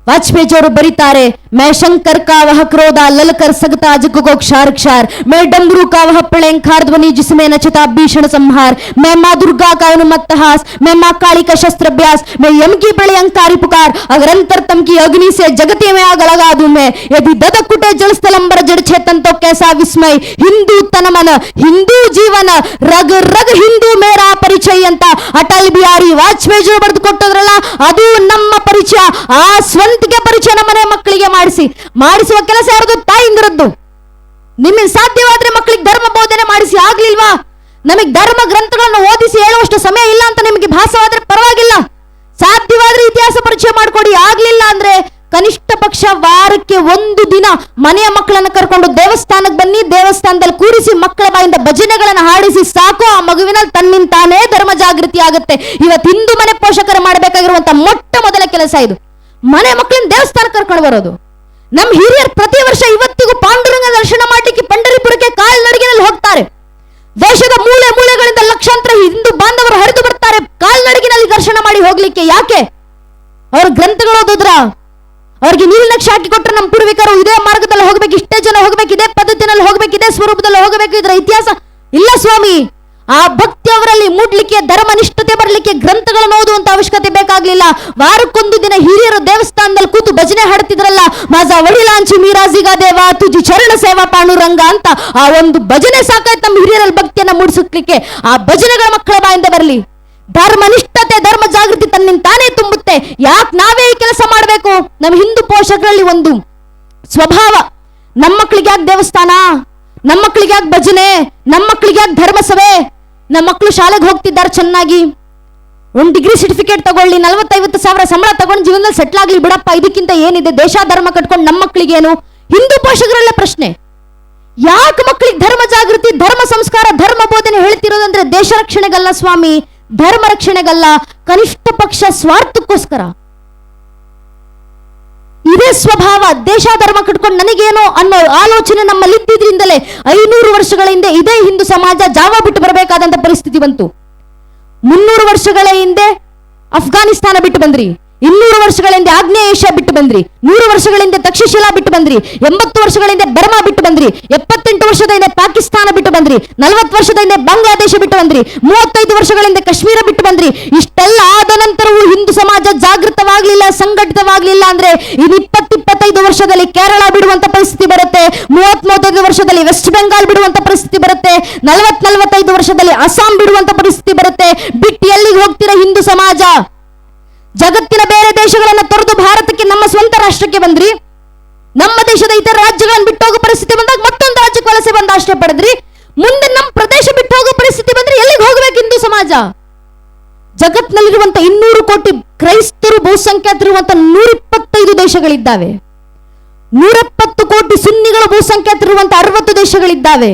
ವಾಜಪೇಯಿ ಬರೀತಾರೆ, मैं शंकर का वह क्रोधा ललकर सगता जग को क्षार क्षार, मैं डमरू का वह प्रलयंकार ध्वनि जिसमें नचता भीषण संहार, मैं माँ दुर्गा का उन्मत्त हास, मैं माँ काली का शस्त्राभ्यास, मैं यम की प्रलयंकारी पुकार, अगर अंतरतम की अग्नि से जगते में आग लगा दूं मैं, यदि ददक कुटे जल स्थलंबर जड़ चेतन तो कैसा विस्मय, हिंदू तन मन हिंदू जीवन रग रग हिंदू मेरा ಪರಿಚಯ ಅಂತ ಅಟಲ್ ಬಿಹಾರಿ ವಾಜಪೇಯಿ ಬರೆದುಕೊಟ್ಟದ್ರಲ್ಲ, ಅದು ನಮ್ಮ ಪರಿಚಯ. ಆ ಸ್ವಂತಿಕೆ ಪರಿಚಯ ನಮ್ಮನೆ ಮಕ್ಕಳಿಗೆ ಮಾಡಿಸುವ ಕೆಲಸ ಯಾರದು? ತಾಯಿಂದಿರದ್ದು. ನಿಮಗೆ ಸಾಧ್ಯವಾದ್ರೆ ಮಕ್ಕಳಿಗೆ ಧರ್ಮ ಬೋಧನೆ ಮಾಡಿಸಿ. ಆಗ್ಲಿಲ್ವಾ, ನಮಗೆ ಧರ್ಮ ಗ್ರಂಥಗಳನ್ನು ಓದಿಸಿ ಹೇಳುವಷ್ಟು ಸಮಯ ಇಲ್ಲ ಅಂತ ನಿಮಗೆ ಭಾಸವಾದ್ರೆ ಪರವಾಗಿಲ್ಲ, ಸಾಧ್ಯವಾದ್ರೆ ಇತಿಹಾಸ ಪರಿಚಯ ಮಾಡಿಕೊಡಿ. ಆಗ್ಲಿಲ್ಲ ಅಂದ್ರೆ ಕನಿಷ್ಠ ಪಕ್ಷ ವಾರಕ್ಕೆ ಒಂದು ದಿನ ಮನೆಯ ಮಕ್ಕಳನ್ನ ಕರ್ಕೊಂಡು ದೇವಸ್ಥಾನಕ್ಕೆ ಬನ್ನಿ, ದೇವಸ್ಥಾನದಲ್ಲಿ ಕೂರಿಸಿ ಮಕ್ಕಳ ಬಾಯಿಂದ ಭಜನೆಗಳನ್ನ ಹಾಡಿಸಿ ಸಾಕು. ಆ ಮಗುವಿನಲ್ಲಿ ತನ್ನಿಂತಾನೇ ಧರ್ಮ ಜಾಗೃತಿ ಆಗುತ್ತೆ. ಇವತ್ತು ಹಿಂದೂ ಮನೆ ಪೋಷಕರು ಮಾಡಬೇಕಾಗಿರುವಂತ ಮೊಟ್ಟ ಮೊದಲ ಕೆಲಸ ಇದು, ಮನೆ ಮಕ್ಕಳನ್ನ ದೇವಸ್ಥಾನಕ್ಕೆ ಕರ್ಕೊಂಡು ಬರೋದು. ನಮ್ಮ ಹಿರಿಯರು ಪ್ರತಿ ವರ್ಷ ಇವತ್ತಿಗೂ ಪಾಂಡುರಂಗ ದರ್ಶನ ಮಾಡಲಿಕ್ಕೆ ಪಂಡರಿಪುರಕ್ಕೆ ಕಾಲ್ನಡಿಗೆನಲ್ಲಿ ಹೋಗ್ತಾರೆ. ದೇಶದ ಮೂಲೆ ಮೂಲೆಗಳಿಂದ ಲಕ್ಷಾಂತರ ಹಿಂದೂ ಬಾಂಧವರು ಹರಿದು ಬರ್ತಾರೆ ಕಾಲ್ನಡಿಗೆನಲ್ಲಿ ದರ್ಶನ ಮಾಡಿ ಹೋಗ್ಲಿಕ್ಕೆ. ಯಾಕೆ? ಅವ್ರ ಗ್ರಂಥಗಳು ಓದಿದ್ರ, ಅವ್ರಿಗೆ ನೀಲನಕ್ಷೆ ಹಾಕಿ ಕೊಟ್ಟರೆ ನಮ್ಮ ಪೂರ್ವಿಕರು ಇದೇ ಮಾರ್ಗದಲ್ಲಿ ಹೋಗ್ಬೇಕು, ಇಷ್ಟೇ ಜನ ಹೋಗ್ಬೇಕು, ಇದೇ ಪದ್ಧತಿನಲ್ಲಿ ಹೋಗ್ಬೇಕು, ಇದೇ ಸ್ವರೂಪದಲ್ಲಿ ಹೋಗಬೇಕು, ಇದರ ಇತಿಹಾಸ ಇಲ್ಲ ಸ್ವಾಮಿ. ಆ ಭಕ್ತಿ ಅವರಲ್ಲಿ ಮೂಡ್ಲಿಕ್ಕೆ, ಧರ್ಮನಿಷ್ಠತೆ ಬರಲಿಕ್ಕೆ ಗ್ರಂಥಗಳನ್ನು ಓದುವಂತ ಅವಶ್ಯಕತೆ ಬೇಕಾಗ್ಲಿಲ್ಲ. ವಾರಕ್ಕೊಂದು ದಿನ ಹಿರಿಯರು ದೇವಸ್ಥಾನದಲ್ಲಿ ಕೂತು ಭಜನೆ ಹಾಡ್ತಿದ್ರಲ್ಲ, ಮಾಜಾ ವಡಿಲಾಂಚಿ ಮೀರಾಜಿಗ ದೇವ ತುಜಿ ಚರಣ ಸೇವಾ ಪಾಂಡುರಂಗ ಅಂತ. ಆ ಒಂದು ಭಜನೆ ಸಾಕಾಯ್ತು ನಮ್ಮ ಹಿರಿಯರಲ್ಲಿ ಭಕ್ತಿಯನ್ನ ಮೂಡಿಸಲಿಕ್ಕೆ. ಆ ಭಜನೆಗಳ ಮಕ್ಕಳ ಬಾಯಿಂದ ಬರಲಿ. ಧರ್ಮನಿಷ್ಠತೆ, ಧರ್ಮ ಜಾಗೃತಿ ತನ್ನಿಂತಾನೇ ತುಂಬುತ್ತೆ. ಯಾಕೆ ನಾವೇ ಈ ಕೆಲಸ ಮಾಡಬೇಕು? ನಮ್ಮ ಹಿಂದೂ ಪೋಷಕರಲ್ಲಿ ಒಂದು ಸ್ವಭಾವ, ನಮ್ಮ ಮಕ್ಕಳಿಗೆ ಯಾಕೆ ದೇವಸ್ಥಾನ, ನಮ್ಮ ಮಕ್ಕಳಿಗೆ ಯಾಕೆ ಭಜನೆ, ನಮ್ಮ ಮಕ್ಕಳಿಗೆ ಯಾಕೆ ಧರ್ಮಸಭೆ, ನಮ್ಮ ಮಕ್ಕಳು ಶಾಲೆಗೆ ಹೋಗ್ತಿದ್ದಾರೆ, ಚೆನ್ನಾಗಿ ಒಂದು ಡಿಗ್ರಿ ಸರ್ಟಿಫಿಕೇಟ್ ತಗೊಳ್ಳಿ, 40-50 ಸಾವಿರ ಸಂಬಳ ತಗೊಂಡು ಜೀವನದಲ್ಲಿ ಸೆಟ್ಲ್ ಆಗ್ಲಿ ಬಿಡಪ್ಪ, ಇದಕ್ಕಿಂತ ಏನಿದೆ, ದೇಶ ಧರ್ಮ ಕಟ್ಕೊಂಡು ನಮ್ಮ ಮಕ್ಕಳಿಗೇನು? ಹಿಂದೂ ಪೋಷಕರಲ್ಲೇ ಪ್ರಶ್ನೆ. ಯಾಕೆ ಮಕ್ಕಳಿಗೆ ಧರ್ಮ ಜಾಗೃತಿ, ಧರ್ಮ ಸಂಸ್ಕಾರ, ಧರ್ಮ ಬೋಧನೆ ಹೇಳ್ತಿರೋದಂದ್ರೆ ದೇಶ ರಕ್ಷಣೆಗಲ್ಲ ಸ್ವಾಮಿ, ಧರ್ಮ ರಕ್ಷಣೆಗಲ್ಲ, ಕನಿಷ್ಠ ಪಕ್ಷ ಸ್ವಾರ್ಥಕ್ಕೋಸ್ಕರ. ಇದೇ ಸ್ವಭಾವ, ದೇಶ ಧರ್ಮ ಕಟ್ಕೊಂಡು ನನಗೇನೋ ಅನ್ನೋ ಆಲೋಚನೆ ನಮ್ಮಲ್ಲಿ ಇದ್ದಿದ್ರಿಂದಲೇ 500 ವರ್ಷಗಳ ಹಿಂದೆ ಇದೇ ಹಿಂದೂ ಸಮಾಜ ಜಾವ ಬಿಟ್ಟು ಬರಬೇಕಾದಂತ ಪರಿಸ್ಥಿತಿ ಬಂತು. 300 ವರ್ಷಗಳ ಹಿಂದೆ ಅಫ್ಘಾನಿಸ್ತಾನ ಬಿಟ್ಟು ಬಂದ್ರಿ, 200 ವರ್ಷಗಳ ಹಿಂದೆ ಆಗ್ನೇಯ ಏಷ್ಯಾ ಬಿಟ್ಟು ಬಂದ್ರಿ, 100 ವರ್ಷಗಳ ಹಿಂದೆ ತಕ್ಷಶಿಲಾ ಬಿಟ್ಟು ಬಂದ್ರಿ, 80 ವರ್ಷಗಳ ಹಿಂದೆ ಬರ್ಮಾ ಬಿಟ್ಟು ಬಂದ್ರಿ, 78 ವರ್ಷದ ಹಿಂದೆ ಪಾಕಿಸ್ತಾನ ಬಿಟ್ಟು ಬಂದ್ರಿ, 40 ವರ್ಷದ ಹಿಂದೆ ಬಾಂಗ್ಲಾದೇಶ ಬಿಟ್ಟು ಬಂದ್ರಿ, 35 ವರ್ಷಗಳ ಹಿಂದೆ ಕಾಶ್ಮೀರ ಬಿಟ್ಟು ಬಂದ್ರಿ. ಇಷ್ಟೆಲ್ಲ ಆದ ನಂತರವೂ ಹಿಂದೂ ಸಮಾಜ ಜಾಗೃತವಾಗ್ಲಿಲ್ಲ, ಸಂಘಟಿತವಾಗ್ಲಿಲ್ಲ ಅಂದ್ರೆ ಇನ್ನು 20-25 ವರ್ಷದಲ್ಲಿ ಕೇರಳ ಬಿಡುವಂತ ಪರಿಸ್ಥಿತಿ ಬರುತ್ತೆ, 30-35 ವರ್ಷದಲ್ಲಿ ವೆಸ್ಟ್ ಬೆಂಗಾಲ್ ಬಿಡುವಂತ ಪರಿಸ್ಥಿತಿ ಬರುತ್ತೆ, 40-45 ವರ್ಷದಲ್ಲಿ ಅಸ್ಸಾಂ ಬಿಡುವಂತ ಪರಿಸ್ಥಿತಿ ಬರುತ್ತೆ. ಬಿಟ್ಟು ಎಲ್ಲಿಗೆ ಹೋಗ್ತೀರಾ ಹಿಂದೂ ಸಮಾಜ? ಜಗತ್ತಿನ ಬೇರೆ ದೇಶಗಳನ್ನ ತೊರೆದು ಭಾರತಕ್ಕೆ, ನಮ್ಮ ಸ್ವಂತ ರಾಷ್ಟ್ರಕ್ಕೆ ಬಂದ್ರಿ. ನಮ್ಮ ದೇಶದ ಇತರ ರಾಜ್ಯಗಳನ್ನು ಬಿಟ್ಟು ಹೋಗೋ ಪರಿಸ್ಥಿತಿ ಬಂದಾಗ ಮತ್ತೊಂದು ರಾಜ್ಯಕ್ಕೆ ವಲಸೆ ಬಂದು ಆಶ್ರಯ ಪಡೆದ್ರಿ. ಮುಂದೆ ನಮ್ಮ ಪ್ರದೇಶ ಬಿಟ್ಟು ಹೋಗೋ ಪರಿಸ್ಥಿತಿ ಬಂದ್ರೆ ಎಲ್ಲಿಗೆ ಹೋಗ್ಬೇಕು ಹಿಂದೂ ಸಮಾಜ? ಜಗತ್ತಿನಲ್ಲಿರುವಂತ 200 ಕೋಟಿ ಕ್ರೈಸ್ತರು ಬಹುಸಂಖ್ಯಾತರಿರುವಂತ 125 ದೇಶಗಳಿದ್ದಾವೆ. 170 ಕೋಟಿ ಸುನ್ನಿಗಳು ಬಹುಸಂಖ್ಯಾತರಿರುವಂತ 60 ದೇಶಗಳಿದ್ದಾವೆ.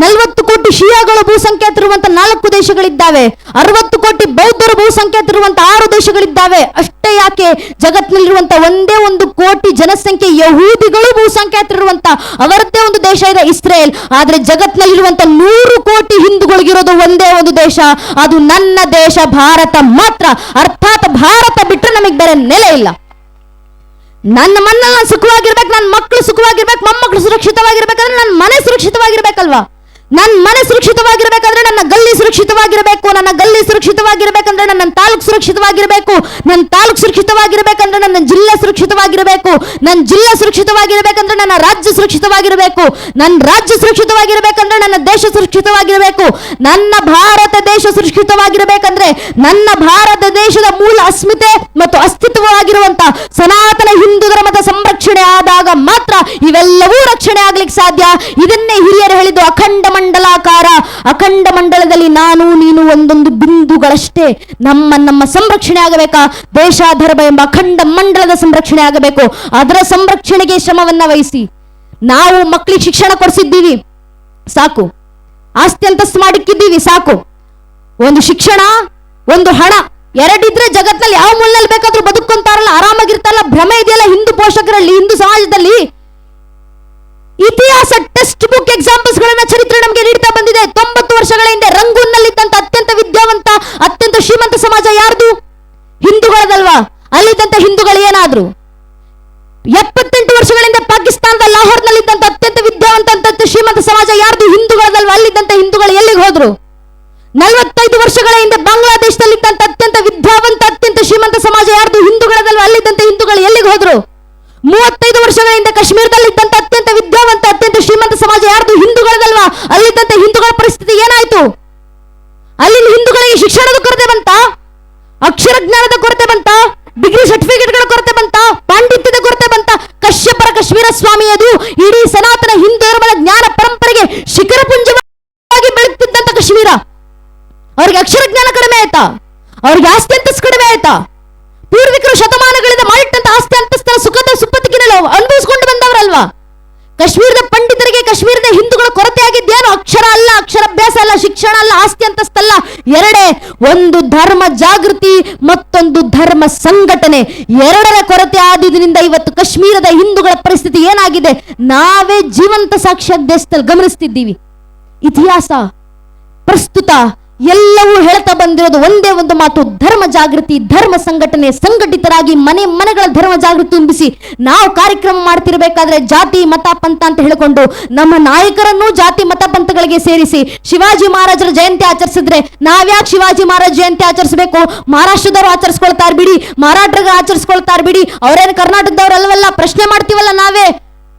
40 ಕೋಟಿ ಶಿಯಾಗಳು ಬಹುಸಂಖ್ಯಾತರಿರುವಂತ 4 ದೇಶಗಳಿದ್ದಾವೆ. 60 ಕೋಟಿ ಬೌದ್ಧರು ಬಹುಸಂಖ್ಯಾತರಿರುವಂತ 6 ದೇಶಗಳಿದ್ದಾವೆ. ಅಷ್ಟೇ ಯಾಕೆ, ಜಗತ್ತಿನಲ್ಲಿರುವಂತ 1 ಕೋಟಿ ಜನಸಂಖ್ಯೆ ಯಹೂದಿಗಳು ಬಹುಸಂಖ್ಯಾತರಿರುವಂತ ಅವರದ್ದೇ ಒಂದು ದೇಶ ಇದೆ, ಇಸ್ರೇಲ್. ಆದ್ರೆ ಜಗತ್ತಿನಲ್ಲಿರುವಂತ 100 ಕೋಟಿ ಹಿಂದೂಗಳಿಗಿರೋದು ಒಂದೇ ಒಂದು ದೇಶ, ಅದು ನನ್ನ ದೇಶ ಭಾರತ ಮಾತ್ರ. ಅರ್ಥಾತ್ ಭಾರತ ಬಿಟ್ಟರೆ ನಮಗೆ ಬೇರೆ ನೆಲೆ ಇಲ್ಲ. ನನ್ನ ಮನೆಯಲ್ಲಿ ನಾನು ಸುಖವಾಗಿರ್ಬೇಕು, ನನ್ನ ಮಕ್ಕಳು ಸುಖವಾಗಿರ್ಬೇಕು, ಮೊಮ್ಮಕ್ಕಳು ಸುರಕ್ಷಿತವಾಗಿರ್ಬೇಕಂದ್ರೆ ನನ್ನ ಮನೆ ಸುರಕ್ಷಿತವಾಗಿರ್ಬೇಕಲ್ವಾ? ನನ್ನ ಮನೆ ಸುರಕ್ಷಿತವಾಗಿರ್ಬೇಕಂದ್ರೆ ನನ್ನ ಗಲ್ಲಿ ಸುರಕ್ಷಿತವಾಗಿರಬೇಕು, ನನ್ನ ಗಲ್ಲಿ ಸುರಕ್ಷಿತವಾಗಿರ್ಬೇಕಂದ್ರೆ ನನ್ನ ತಾಲೂಕು ಸುರಕ್ಷಿತವಾಗಿರಬೇಕು, ನನ್ನ ತಾಲೂಕು ಸುರಕ್ಷಿತವಾಗಿರ್ಬೇಕಂದ್ರೆ ನನ್ನ ಜಿಲ್ಲೆ ಸುರಕ್ಷಿತವಾಗಿರಬೇಕು, ನನ್ನ ಜಿಲ್ಲೆ ಸುರಕ್ಷಿತವಾಗಿರ್ಬೇಕಂದ್ರೆ ನನ್ನ ರಾಜ್ಯ ಸುರಕ್ಷಿತವಾಗಿರಬೇಕು, ನನ್ನ ರಾಜ್ಯ ಸುರಕ್ಷಿತವಾಗಿರ್ಬೇಕಂದ್ರೆ ನನ್ನ ದೇಶ ಸುರಕ್ಷಿತವಾಗಿರಬೇಕು, ನನ್ನ ಭಾರತ ದೇಶ ಸುರಕ್ಷಿತವಾಗಿರಬೇಕಂದ್ರೆ ನನ್ನ ಭಾರತ ದೇಶದ ಮೂಲ ಅಸ್ಮಿತೆ ಮತ್ತು ಅಸ್ತಿತ್ವವಾಗಿರುವಂತ ಸನಾತನ ಹಿಂದೂ ಧರ್ಮದ ಸಂರಕ್ಷಣೆ ಆದಾಗ ಮಾತ್ರ ಇವೆಲ್ಲವೂ ರಕ್ಷಣೆ ಆಗ್ಲಿಕ್ಕೆ ಸಾಧ್ಯ. ಇದನ್ನೇ ಹಿರಿಯರು ಹೇಳಿದ್ದು ಅಖಂಡ ಮಂಡಲಾಕಾರ. ಅಖಂಡ ಮಂಡಲದಲ್ಲಿ ನಾನು ನೀನು ಒಂದೊಂದು ಬಿಂದುಗಳಷ್ಟೇ. ನಮ್ಮ ಸಂರಕ್ಷಣೆ ಆಗಬೇಕಾ? ದೇಶ ಧರ್ಮ ಎಂಬ ಅಖಂಡ ಮಂಡಲದ ಸಂರಕ್ಷಣೆ ಆಗಬೇಕು. ಅದರ ಸಂರಕ್ಷಣೆಗೆ ಶ್ರಮವನ್ನ ವಹಿಸಿ. ನಾವು ಮಕ್ಕಳಿಗೆ ಶಿಕ್ಷಣ ಕೊಡಿಸಿದ್ದೀವಿ, ಸಾಕು. ಆಸ್ತಿ ಅಂತಸ್ತು ಮಾಡಿಕ್ಕಿದ್ದೀವಿ, ಸಾಕು. ಒಂದು ಶಿಕ್ಷಣ, ಒಂದು ಹಣ ಎರಡಿದ್ರೆ ಜಗತ್ನಲ್ಲಿ ಯಾವ ಮೂಲೆಯಲ್ಲಿ ಬೇಕಾದ್ರೂ ಬದುಕೊಂತಾರಲ್ಲ, ಆರಾಮಾಗಿರ್ತಾರಲ್ಲ. ಭ್ರಮೆ ಇದೆಯಲ್ಲ ಹಿಂದೂ ಪೋಷಕರಲ್ಲಿ, ಹಿಂದೂ ಸಮಾಜದಲ್ಲಿ. ಇತಿಹಾಸ ಟೆಕ್ಸ್ಟ್ ಬುಕ್ ಎಕ್ಸಾಂಪಲ್ಸ್ ಗಳನ್ನ ಚರಿತ್ರೆ ನಮಗೆ ನೀಡ್ತಾ ಬಂದಿದೆ. 90 ವರ್ಷಗಳ ಹಿಂದೆ ರಂಗೂನ್ನಲ್ಲಿದ್ದಂತ ಅತ್ಯಂತ ವಿದ್ಯಾವಂತ, ಅತ್ಯಂತ ಶ್ರೀಮಂತ ಸಮಾಜ ಯಾರ್ದು? ಹಿಂದೂಗಳದಲ್ವಾ? ಅಲ್ಲಿದ್ದಂತ ಹಿಂದೂಗಳು ಏನಾದ್ರು? 78 ವರ್ಷಗಳಿಂದ ಪಾಕಿಸ್ತಾನದ ಲಾಹೋರ್ನಲ್ಲಿದ್ದಂತ ಅತ್ಯಂತ ವಿದ್ಯಾವಂತ, ಅತ್ಯಂತ ಶ್ರೀಮಂತ ಸಮಾಜ ಯಾರ್ದು? ಹಿಂದೂಗಳದಲ್ವಾ? ಅಲ್ಲಿದ್ದಂತ ಹಿಂದೂಗಳು ಎಲ್ಲಿಗೆ ಹೋದ್ರು? 45 ವರ್ಷಗಳ ಹಿಂದೆ ಬಾಂಗ್ಲಾದೇಶದಲ್ಲಿದ್ದಂತ ಅತ್ಯಂತ ವಿದ್ಯಾವಂತ, ಅತ್ಯಂತ ಶ್ರೀಮಂತ ಸಮಾಜ ಯಾರ್ದು? ಹಿಂದೂಗಳದಲ್ವಾ? ಅಲ್ಲಿದ್ದಂತ ಹಿಂದೂಗಳು ಎಲ್ಲಿಗೆ ಹೋದ್ರು? 35 ವರ್ಷಗಳ ಹಿಂದೆ ಕಾಶ್ಮೀರದಲ್ಲಿದ್ದಂತ ಅತ್ಯಂತ ವಿದ್ಯಾವಂತ, ಅತ್ಯಂತ ಶ್ರೀಮಂತ ಸಮಾಜ ಯಾರ್ದು? ಹಿಂದೂಗಳದಲ್ವಾ? ಅಲ್ಲಿದ್ದಂತ ಹಿಂದೂಗಳ ಪರಿಸ್ಥಿತಿ ಏನಾಯ್ತು? ಅಲ್ಲಿನ ಹಿಂದೂಗಳಿಗೆ ಶಿಕ್ಷಣದ ಕೊರತೆ ಬಂತ, ಅಕ್ಷರ ಜ್ಞಾನದ ಕೊರತೆ ಬಂತ, ಡಿಗ್ರಿ ಸರ್ಟಿಫಿಕೇಟ್ಗಳ ಕೊರತೆ ಬಂತ, ಪಾಂಡಿತ್ಯದ ಕೊರತೆ ಬಂತ. ಕಶ್ಯಪರ ಕಾಶ್ಮೀರ ಸ್ವಾಮಿಯದು ಇಡೀ ಸನಾತನ ಹಿಂದೂ ಧರ್ಮದ ಜ್ಞಾನ ಪರಂಪರೆಗೆ ಶಿಖರಪುಂಜವಾಗಿ ಬೆಳಗ್ತಿದ್ದಂತ ಕಾಶ್ಮೀರ. ಅವ್ರಿಗೆ ಅಕ್ಷರ ಜ್ಞಾನ ಕಡಿಮೆ ಆಯ್ತಾ? ಅವ್ರಿಗೆ ಆಸ್ತಿ ಅಂತಸ್ತು ಕಡಿಮೆ ಆಯ್ತಾ? ಪೂರ್ವಿಕರು ಶತಮಾನಗಳಿಂದ ಮಾಡಿಟ್ಟಂತ ಆಸ್ತಿ ಅಂತಸ್ತರ ಸುಖದ ಸುಪ್ಪತ್ತಿಗೆಲ್ಲ ಅನುಭವಿಸಿಕೊಂಡು ಬಂದವರಲ್ವಾ? ಕಾಶ್ಮೀರದ ಪಂಡಿತರಿಗೆ, ಕಾಶ್ಮೀರದ ಹಿಂದೂಗಳ ಕೊರತೆ ಆಗಿದ್ದೇನು? ಅಕ್ಷರ ಅಲ್ಲ, ಅಕ್ಷರಾಭ್ಯಾಸ ಅಲ್ಲ, ಶಿಕ್ಷಣ ಅಲ್ಲ, ಆಸ್ತಿ ಅಂತಸ್ತಲ್ಲ. ಎರಡೇ, ಒಂದು ಧರ್ಮ ಜಾಗೃತಿ, ಮತ್ತೊಂದು ಧರ್ಮ ಸಂಘಟನೆ. ಎರಡರ ಕೊರತೆ ಆದಿದ್ದರಿಂದ ಇವತ್ತು ಕಾಶ್ಮೀರದ ಹಿಂದೂಗಳ ಪರಿಸ್ಥಿತಿ ಏನಾಗಿದೆ ನಾವೇ ಜೀವಂತ ಸಾಕ್ಷಾತ್ ದೇಶದಲ್ಲಿ ಗಮನಿಸ್ತಿದ್ದೀವಿ. ಇತಿಹಾಸ, ಪ್ರಸ್ತುತ ಎಲ್ಲವೂ ಹೇಳ್ತಾ ಬಂದಿರೋದು ಒಂದೇ ಒಂದು ಮಾತು: ಧರ್ಮ ಜಾಗೃತಿ, ಧರ್ಮ ಸಂಘಟನೆ. ಸಂಘಟಿತರಾಗಿ ಮನೆ ಮನೆಗಳ ಧರ್ಮ ಜಾಗೃತಿ ತುಂಬಿಸಿ ನಾವು ಕಾರ್ಯಕ್ರಮ ಮಾಡ್ತಿರ್ಬೇಕಾದ್ರೆ ಜಾತಿ ಮತ ಪಂಥ ಅಂತ ಹೇಳಿಕೊಂಡು ನಮ್ಮ ನಾಯಕರನ್ನು ಜಾತಿ ಮತ ಪಂಥಗಳಿಗೆ ಸೇರಿಸಿ ಶಿವಾಜಿ ಮಹಾರಾಜರ ಜಯಂತಿ ಆಚರಿಸಿದ್ರೆ ನಾವ್ಯಾಕೆ ಶಿವಾಜಿ ಮಹಾರಾಜ ಜಯಂತಿ ಆಚರಿಸಬೇಕು? ಮಹಾರಾಷ್ಟ್ರದವರು ಆಚರಿಸ್ಕೊಳ್ತಾರ ಬಿಡಿ, ಮರಾಠರಿಗೆ ಆಚರಿಸ್ಕೊಳ್ತಾರ ಬಿಡಿ, ಅವರೇನು ಕರ್ನಾಟಕದವ್ರು ಅಲ್ವಲ್ಲ? ಪ್ರಶ್ನೆ ಮಾಡ್ತೀವಲ್ಲ ನಾವೇ.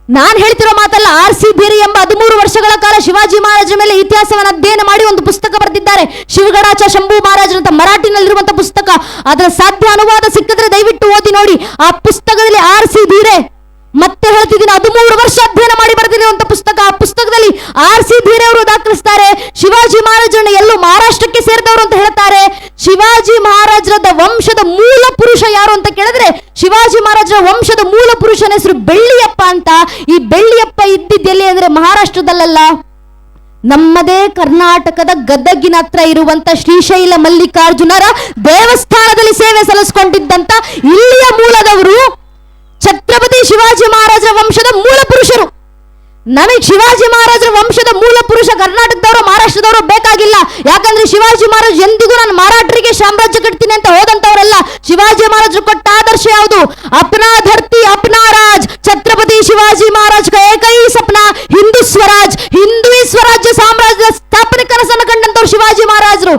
ನಾನ್ ಹೇಳ್ತಿರೋ ಮಾತಲ್ಲ. R.C. ಧೀರಿ ಎಂಬ 13 ವರ್ಷಗಳ ಕಾಲ ಶಿವಾಜಿ ಮಹಾರಾಜರ ಮೇಲೆ ಇತಿಹಾಸವನ್ನು ಅಧ್ಯಯನ ಮಾಡಿ ಒಂದು ಪುಸ್ತಕ ಬರೆದಿದ್ದಾರೆ. ಶಿವಗಣಾಚ ಶಂಭು ಮಹಾರಾಜರಂತ ಮರಾಠಿನಲ್ಲಿರುವಂತಹ ಪುಸ್ತಕ. ಅದರ ಸಾಧ್ಯ ಅನುವಾದ ಸಿಕ್ಕಿದ್ರೆ ದಯವಿಟ್ಟು ಓದಿ ನೋಡಿ. ಆ ಪುಸ್ತಕದಲ್ಲಿ R.C. ಧೀರೆ, ಮತ್ತೆ ಹೇಳ್ತಿದ್ದೀನಿ, 13 ವರ್ಷ ಅಧ್ಯಯನ ಮಾಡಿ ಬರೆದಿರುವಂತಹ ಪುಸ್ತಕ. ಆ ಪುಸ್ತಕದಲ್ಲಿ R.C. ಧೀರೆ ಅವರು ದಾಖಲಿಸ್ತಾರೆ, ಶಿವಾಜಿ ಮಹಾರಾಜರನ್ನ ಎಲ್ಲೂ ಮಹಾರಾಷ್ಟ್ರಕ್ಕೆ ಸೇರಿದವರು ಅಂತ ಹೇಳ್ತಾರೆ. ಶಿವಾಜಿ ಮಹಾರಾಜರದ ವಂಶದ ಮೂಲ ಪುರುಷ ಯಾರು ಅಂತ ಕೇಳಿದ್ರೆ ಶಿವಾಜಿ ಮಹಾರಾಜರ ವಂಶದ ಮೂಲ ಪುರುಷನ ಹೆಸರು ಬೆಳ್ಳಿಯಪ್ಪ ಅಂತ. ಈ ಬೆಳ್ಳಿಯಪ್ಪ ಇದ್ದಿದ್ದೆಲ್ಲಿ ಅಂದ್ರೆ ಮಹಾರಾಷ್ಟ್ರದಲ್ಲ, ನಮ್ಮದೇ ಕರ್ನಾಟಕದ ಗದಗಿನ ಹತ್ರ ಇರುವಂತ ಶ್ರೀಶೈಲ ಮಲ್ಲಿಕಾರ್ಜುನರ ದೇವಸ್ಥಾನದಲ್ಲಿ ಸೇವೆ ಸಲ್ಲಿಸಿಕೊಂಡಿದ್ದಂತ ಇಲ್ಲಿಯ ಮೂಲದವರು ಛತ್ರಪತಿ ಶಿವಾಜಿ ಮಹಾರಾಜರ ವಂಶದ ಮೂಲ ಪುರುಷರು. ನಮಗೆ ಶಿವಾಜಿ ಮಹಾರಾಜರ ವಂಶದ ಮೂಲ ಪುರುಷ ಕರ್ನಾಟಕದವರು ಮಹಾರಾಷ್ಟ್ರದವರು ಬೇಕಾಗಿಲ್ಲ. ಯಾಕಂದ್ರೆ ಶಿವಾಜಿ ಮಹಾರಾಜ್ ಎಂದಿಗೂ ನಾನು ಮರಾಠರಿಗೆ ಸಾಮ್ರಾಜ್ಯ ಕಟ್ತೀನಿ ಅಂತ ಹೋದಂತವರಲ್ಲ. ಶಿವಾಜಿ ಮಹಾರಾಜರು ಕೊಟ್ಟ ಆದರ್ಶ ಯಾವುದು? ಅಪ್ನಾ ಧರ್ತಿ ಅಪ್ನಾ ರಾಜ್. ಛತ್ರಪತಿ ಶಿವಾಜಿ ಮಹಾರಾಜ್ ಕ ಏಕೈ ಸಪ್ನಾ ಹಿಂದೂ ಸ್ವರಾಜ್. ಹಿಂದೂ ಸ್ವರಾಜ್ಯ ಸಾಮ್ರಾಜ್ಯದ ಸ್ಥಾಪನೆ ಕನಸನ್ನು ಕಂಡಂತವ್ರು ಶಿವಾಜಿ ಮಹಾರಾಜರು.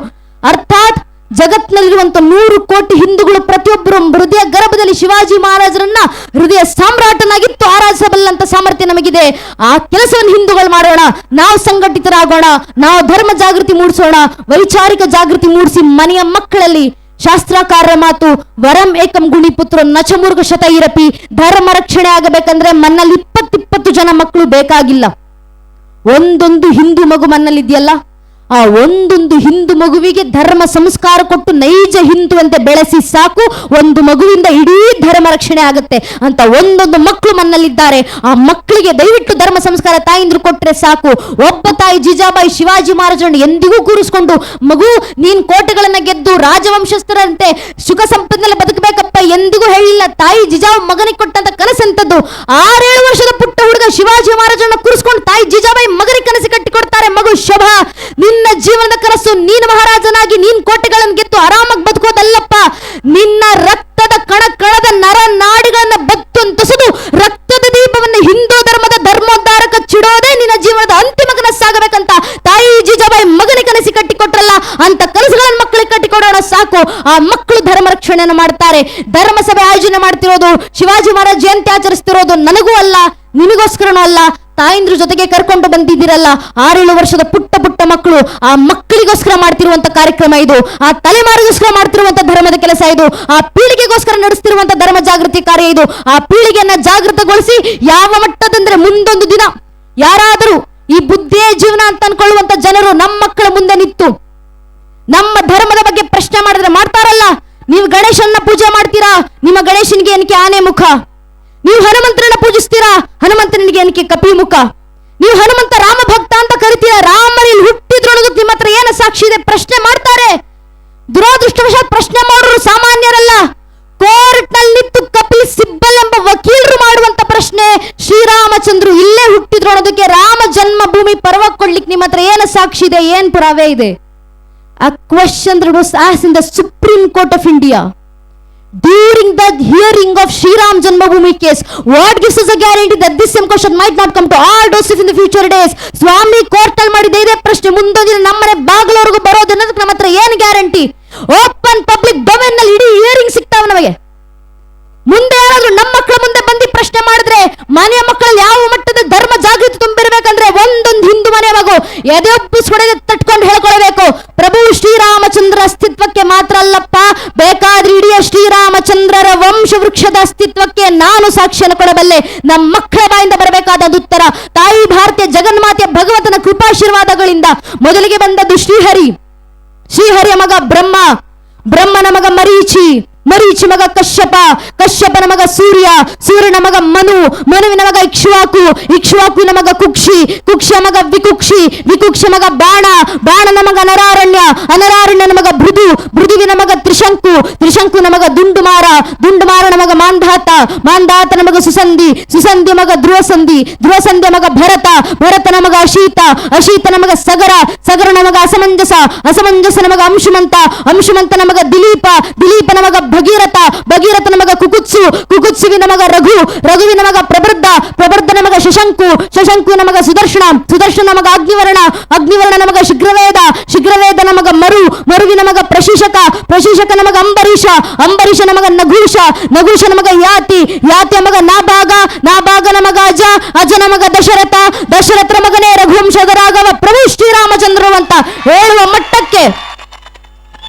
ಅರ್ಥಾತ್ ಜಗತ್ನಲ್ಲಿರುವಂತ 100 ಕೋಟಿ ಹಿಂದೂಗಳು ಪ್ರತಿಯೊಬ್ಬರು ಹೃದಯ ಗರ್ಭದಲ್ಲಿ ಶಿವಾಜಿ ಮಹಾರಾಜರನ್ನ ಹೃದಯ ಸಾಮ್ರಾಟನಾಗಿತ್ತು ಆರಾಧಿಸಬಲ್ಲಂತ ಸಾಮರ್ಥ್ಯ ನಮಗಿದೆ. ಆ ಕೆಲಸವನ್ನು ಹಿಂದೂಗಳು ಮಾಡೋಣ. ನಾವು ಸಂಘಟಿತರಾಗೋಣ, ನಾವು ಧರ್ಮ ಜಾಗೃತಿ ಮೂಡಿಸೋಣ, ವೈಚಾರಿಕ ಜಾಗೃತಿ ಮೂಡಿಸಿ ಮನೆಯ ಮಕ್ಕಳಲ್ಲಿ ಶಾಸ್ತ್ರಕಾರರ ಮಾತು ವರಂ ಏಕಂ ಗುಣಿ ಪುತ್ರ ನಚಮೂರ್ಗ ಶತ ಇರಪಿ. ಧರ್ಮ ರಕ್ಷಣೆ ಆಗಬೇಕಂದ್ರೆ ಮನ್ನಲ್ಲಿ 20 ಜನ ಮಕ್ಕಳು ಬೇಕಾಗಿಲ್ಲ. ಒಂದೊಂದು ಹಿಂದೂ ಮಗು ಮನ್ನಲ್ಲಿದೆಯಲ್ಲ, ಆ ಒಂದೊಂದು ಹಿಂದೂ ಮಗುವಿಗೆ ಧರ್ಮ ಸಂಸ್ಕಾರ ಕೊಟ್ಟು ನೈಜ ಹಿಂದೂ ಅಂತ ಬೆಳೆಸಿ ಸಾಕು. ಒಂದು ಮಗುವಿಂದ ಇಡೀ ಧರ್ಮ ರಕ್ಷಣೆ ಆಗುತ್ತೆ ಅಂತ ಒಂದೊಂದು ಮಕ್ಕಳು ಮನ್ನಲ್ಲಿದ್ದಾರೆ. ಆ ಮಕ್ಕಳಿಗೆ ದಯವಿಟ್ಟು ಧರ್ಮ ಸಂಸ್ಕಾರ ತಾಯಿಂದ್ರು ಕೊಟ್ರೆ ಸಾಕು. ಒಬ್ಬ ತಾಯಿ ಜಿಜಾಬಾಯಿ ಶಿವಾಜಿ ಮಹಾರಾಜರನ್ನು ಎಂದಿಗೂ ಕೂರಿಸ್ಕೊಂಡು, ಮಗು ನೀನ್ ಕೋಟೆಗಳನ್ನ ಗೆದ್ದು ರಾಜವಂಶಸ್ಥರಂತೆ ಸುಖ ಸಂಪತ್ತಿನಲ್ಲಿ ಬದುಕಬೇಕಪ್ಪ ಎಂದಿಗೂ ಹೇಳಿಲ್ಲ. ತಾಯಿ ಜಿಜಾಬ್ ಮಗನಿಗೆ ಕೊಟ್ಟಂತ ಕನಸಂತದ್ದು. 6-7 ವರ್ಷದ ಪುಟ್ಟ ಹುಡುಗ ಶಿವಾಜಿ ಮಹಾರಾಜರನ್ನ ಕೂರಿಸ್ಕೊಂಡು ತಾಯಿ ಜಿಜಾಬಾಯಿ ಮಗನಿಗೆ ಕನಸು ಕಟ್ಟಿಕೊಡ್ತಾರೆ. ಮಗು ಶೋಭಾ, ನಿನ್ನ ಜೀವನದ ಕನಸು ನೀನು ಮಹಾರಾಜನಾಗಿ ನೀನ್ ಕೋಟೆಗಳನ್ನು ಗೆದ್ದು ಆರಾಮಾಗಿ ಬದುಕೋದಲ್ಲಪ್ಪ. ನಿನ್ನ ರಕ್ತದ ಕಣದ ನರ ನಾಡಿಗಳನ್ನ ಬತ್ತೊಂತಸದು ರಕ್ತದ ದೀಪವನ್ನು ಹಿಂದೂ ಧರ್ಮದ ಧರ್ಮೋದ್ಧಾರಕ ಚಿಡೋದೇ ನಿನ್ನ ಜೀವನದ ಅಂತಿಮ ಕನಸಾಗಬೇಕಂತ ಆ ಮಕ್ಕಳು ಧರ್ಮ ರಕ್ಷಣೆಯನ್ನು ಮಾಡ್ತಾರೆ. ಧರ್ಮಸಭೆ ಆಯೋಜನೆ ಮಾಡ್ತಿರೋದು, ಶಿವಾಜಿ ಮಹಾರಾಜ್ ಜಯಂತಿ ಆಚರಿಸ್ತಿರೋದು ನನಗೂ ಅಲ್ಲ, ನಿಮಗೋಸ್ಕರನೂ ಅಲ್ಲ, ತಾಯಂದ್ರ ಜೊತೆಗೆ ಕರ್ಕೊಂಡು ಬಂದಿದ್ದೀರಲ್ಲ 6-7 ವರ್ಷದ ಪುಟ್ಟ ಪುಟ್ಟ ಮಕ್ಕಳು, ಆ ಮಕ್ಕಳಿಗೋಸ್ಕರ ಮಾಡ್ತಿರುವಂತ ಕಾರ್ಯಕ್ರಮ ಇದು. ಆ ತಲೆಮಾರಿಗೋಸ್ಕರ ಮಾಡ್ತಿರುವಂತ ಧರ್ಮದ ಕೆಲಸ ಇದು. ಆ ಪೀಳಿಗೆಗೋಸ್ಕರ ನಡೆಸ್ತಿರುವಂತ ಧರ್ಮ ಜಾಗೃತಿ ಕಾರ್ಯ ಇದು. ಆ ಪೀಳಿಗೆಯನ್ನ ಜಾಗೃತಗೊಳಿಸಿ ಯಾವ ಮಟ್ಟದಂದ್ರೆ ಮುಂದೊಂದು ದಿನ ಯಾರಾದರೂ ಈ ಬುದ್ಧಿಯೇ ಜೀವನ ಅಂತ ಅನ್ಕೊಳ್ಳುವಂತ ಜನರು ನಮ್ಮ ಮಕ್ಕಳ ಮುಂದೆ ನಿಂತು ನಮ್ಮ ಧರ್ಮದ ಬಗ್ಗೆ ಪ್ರಶ್ನೆ ಮಾಡಿದ್ರೆ ಮಾಡ್ತಾರಲ್ಲ. ನೀವು ಗಣೇಶನ್ನ ಪೂಜೆ ಮಾಡ್ತೀರಾ, ನಿಮ್ಮ ಗಣೇಶನಿಗೆ ಏನಕ್ಕೆ ಆನೆ ಮುಖ? ನೀವು ಹನುಮಂತರನ್ನ ಪೂಜಿಸ್ತೀರಾ, ಹನುಮಂತನಿಗೆ ಏನಕ್ಕೆ ಕಪಿ ಮುಖ? ನೀವು ಹನುಮಂತ ರಾಮ ಭಕ್ತ ಅಂತ ಕರಿತೀರಾ, ರಾಮರಲ್ಲಿ ಹುಟ್ಟಿದ್ರು ಅನ್ನೋದಕ್ಕೆ ನಿಮ್ಮ ಹತ್ರ ಏನು ಸಾಕ್ಷಿ ಇದೆ? ಪ್ರಶ್ನೆ ಮಾಡ್ತಾರೆ. ದುರಾದೃಷ್ಟವಶಾತ್ ಪ್ರಶ್ನೆ ಮಾಡೋರು ಸಾಮಾನ್ಯರಲ್ಲ. ಕೋರ್ಟ್ ನಲ್ಲಿ ನಿಂತು ಕಪಿಲ್ ಸಿಬ್ಬಲ್ ಎಂಬ ವಕೀಲರು ಮಾಡುವಂತ ಪ್ರಶ್ನೆ, ಶ್ರೀರಾಮಚಂದ್ರು ಇಲ್ಲೇ ಹುಟ್ಟಿದ್ರು ಅನ್ನೋದಕ್ಕೆ ರಾಮ ಜನ್ಮಭೂಮಿ ಪರ್ವ ಕೊಡ್ಲಿಕ್ಕೆ ನಿಮ್ಮ ಹತ್ರ ಏನು ಸಾಕ್ಷಿ ಇದೆ, ಏನ್ ಪುರಾವೆ ಇದೆ? A question that was asked in the Supreme Court of India during the hearing of Sri Ram Janmabhoomi case. What gives us a guarantee that this same question might not come to all doses in the future days? Swami court ಅಲ್ಲಿ ಮಾಡಿದ ಇದೇ ಪ್ರಶ್ನೆ ಮುಂದೊಂದಿನ ನಮ್ಮನೆ ಬಾಗಿಲವರೆಗೂ ಬರೋದು ಅನ್ನೋದಕ್ಕೆ ನಮ್ಮ ಹತ್ರ ಏನು ಗ್ಯಾರಂಟಿ? ಓಪನ್ ಪಬ್ಲಿಕ್ ಡೊಮೇನ್ ನಲ್ಲಿ ಇಡೀ ಹಿಯರಿಂಗ್ ಸಿಗ್ತಾವ ನಮಗೆ. ಮುಂದೆ ಯಾರಾದ್ರೂ ನಮ್ಮ ಮಕ್ಕಳ ಮುಂದೆ ಬಂದು ಪ್ರಶ್ನೆ ಮಾಡಿದ್ರೆ, ಮನೆಯ ಮಕ್ಕಳಲ್ಲಿ ಯಾವ ಮಟ್ಟದ ಧರ್ಮ ಜಾಗೃತಿ ತುಂಬಿರ್ಬೇಕಂದ್ರೆ ಒಂದೊಂದು ಹಿಂದೂ ಮನೆ ಮಗು ಎದೆಯೊಪ್ಪಿಸ್ಕೊಡದೆ ತಟ್ಕೊಂಡು ಹೇಳ್ಕೊಳ್ಬೇಕು, ಪ್ರಭು ಶ್ರೀರಾಮಚಂದ್ರ ಅಸ್ತಿತ್ವಕ್ಕೆ ಮಾತ್ರ ಅಲ್ಲಪ್ಪ, ಬೇಕಾದ್ರೆ ಇಡೀ ಶ್ರೀರಾಮಚಂದ್ರರ ವಂಶ ವೃಕ್ಷದ ಅಸ್ತಿತ್ವಕ್ಕೆ ನಾನು ಸಾಕ್ಷ್ಯನ ಕೊಡಬಲ್ಲೆ. ನಮ್ಮ ಮಕ್ಕಳ ಬಾಯಿಂದ ಬರಬೇಕಾದ ಉತ್ತರ ತಾಯಿ ಭಾರತೀಯ ಜಗನ್ಮಾತೆಯ ಭಗವಂತನ ಕೃಪಾಶೀರ್ವಾದಗಳಿಂದ. ಮೊದಲಿಗೆ ಬಂದದ್ದು ಶ್ರೀಹರಿ, ಶ್ರೀಹರಿಯ ಮಗ ಬ್ರಹ್ಮ, ಬ್ರಹ್ಮನ ಮಗ ಮರೀಚಿ, ಮರೀಚಿ ಮಗ ಕಶ್ಯಪ, ಕಶ್ಯಪನ ಮಗ ಸೂರ್ಯ, ಸೂರ್ಯನ ಮಗ ಮನು, ಮನುವಿನ ಮಗ ಇಕ್ಷ್ವಾಕು, ಇಕ್ಷ್ವಾಕುವಿನ ಮಗ ಕುಕ್ಷಿ, ಕುಕ್ಷಿಯ ಮಗ ವಿಕುಕ್ಷಿ, ವಿಕುಕ್ಷ ಮಗ ಬಾಣ, ಬಾಣನ ಮಗ ನರಾರಣ್ಯ, ಅನರಾರಣ್ಯನ ಮಗ ಭೃದು, ಭೃದುವಿನ ಮಗ ತ್ರಿಶಂಕು, ತ್ರಿಶಂಕುನ ಮಗ ದುಂಡುಮಾರ, ದುಂಡುಮಾರನ ಮಗ ಮಾಂಧಾತ, ಮಾಂಧಾತನ ಮಗ ಸುಸಂಧಿ, ಸುಸಂಧಿ ಮಗ ಧ್ರುವಸಂಧಿ, ಧ್ರುವಸಂಧಿಯ ಮಗ ಭರತ, ಭರತನ ಮಗ ಅಶೀತ, ಅಶೀತನ ಮಗ ಸಗರ, ಸಗರನ ಮಗ ಅಸಮಂಜಸ, ಅಸಮಂಜಸನ ಮಗ ಅಂಶುಮಂತ, ಅಂಶುಮಂತನ ಮಗ ದಿಲೀಪ, ದಿಲೀಪನ ಮಗ ಭಗೀರಥ, ಭಗೀರಥನ ಮಗ ಕುಕುತ್ಸು, ಕುಕುತ್ಸುವಿನ ಮಗ ರಘು, ರಘುವಿನ ಮಗ ಪ್ರಬರ್ಧ, ಪ್ರಬರ್ಧನ ಮಗ ಶಶಂಕು, ಶಶಂಕುವಿನ ಮಗ ಸುದರ್ಶನ, ಸುದರ್ಶನ ಮಗ ಅಗ್ನಿವರ್ಣ, ಅಗ್ನಿವರ್ಣನ ಮಗ ಶೀಘ್ರವೇದ, ಶೀಘ್ರವೇದನ ಮಗ ಮರು, ಮರುವಿನ ಮಗ ಪ್ರಶಿಷಕ, ಪ್ರಶಿಷಕನ ಮಗ ಅಂಬರೀಷ, ಅಂಬರೀಷನ ಮಗ ನಘೂಷ, ನಘೂಷನ ಮಗ ಯಾತಿ, ಯಾತಿಯ ಮಗ ನಾಭಾಗ, ನಾಭಾಗನ ಮಗ ಅಜ, ಅಜನ ಮಗ ದಶರಥ, ದಶರಥನ ಮಗನೇ ರಘುವಂಶದ ರಾಘವ ಪ್ರಭು ಶ್ರೀರಾಮಚಂದ್ರರು ಅಂತ ಹೇಳುವ ಮಟ್ಟಕ್ಕೆ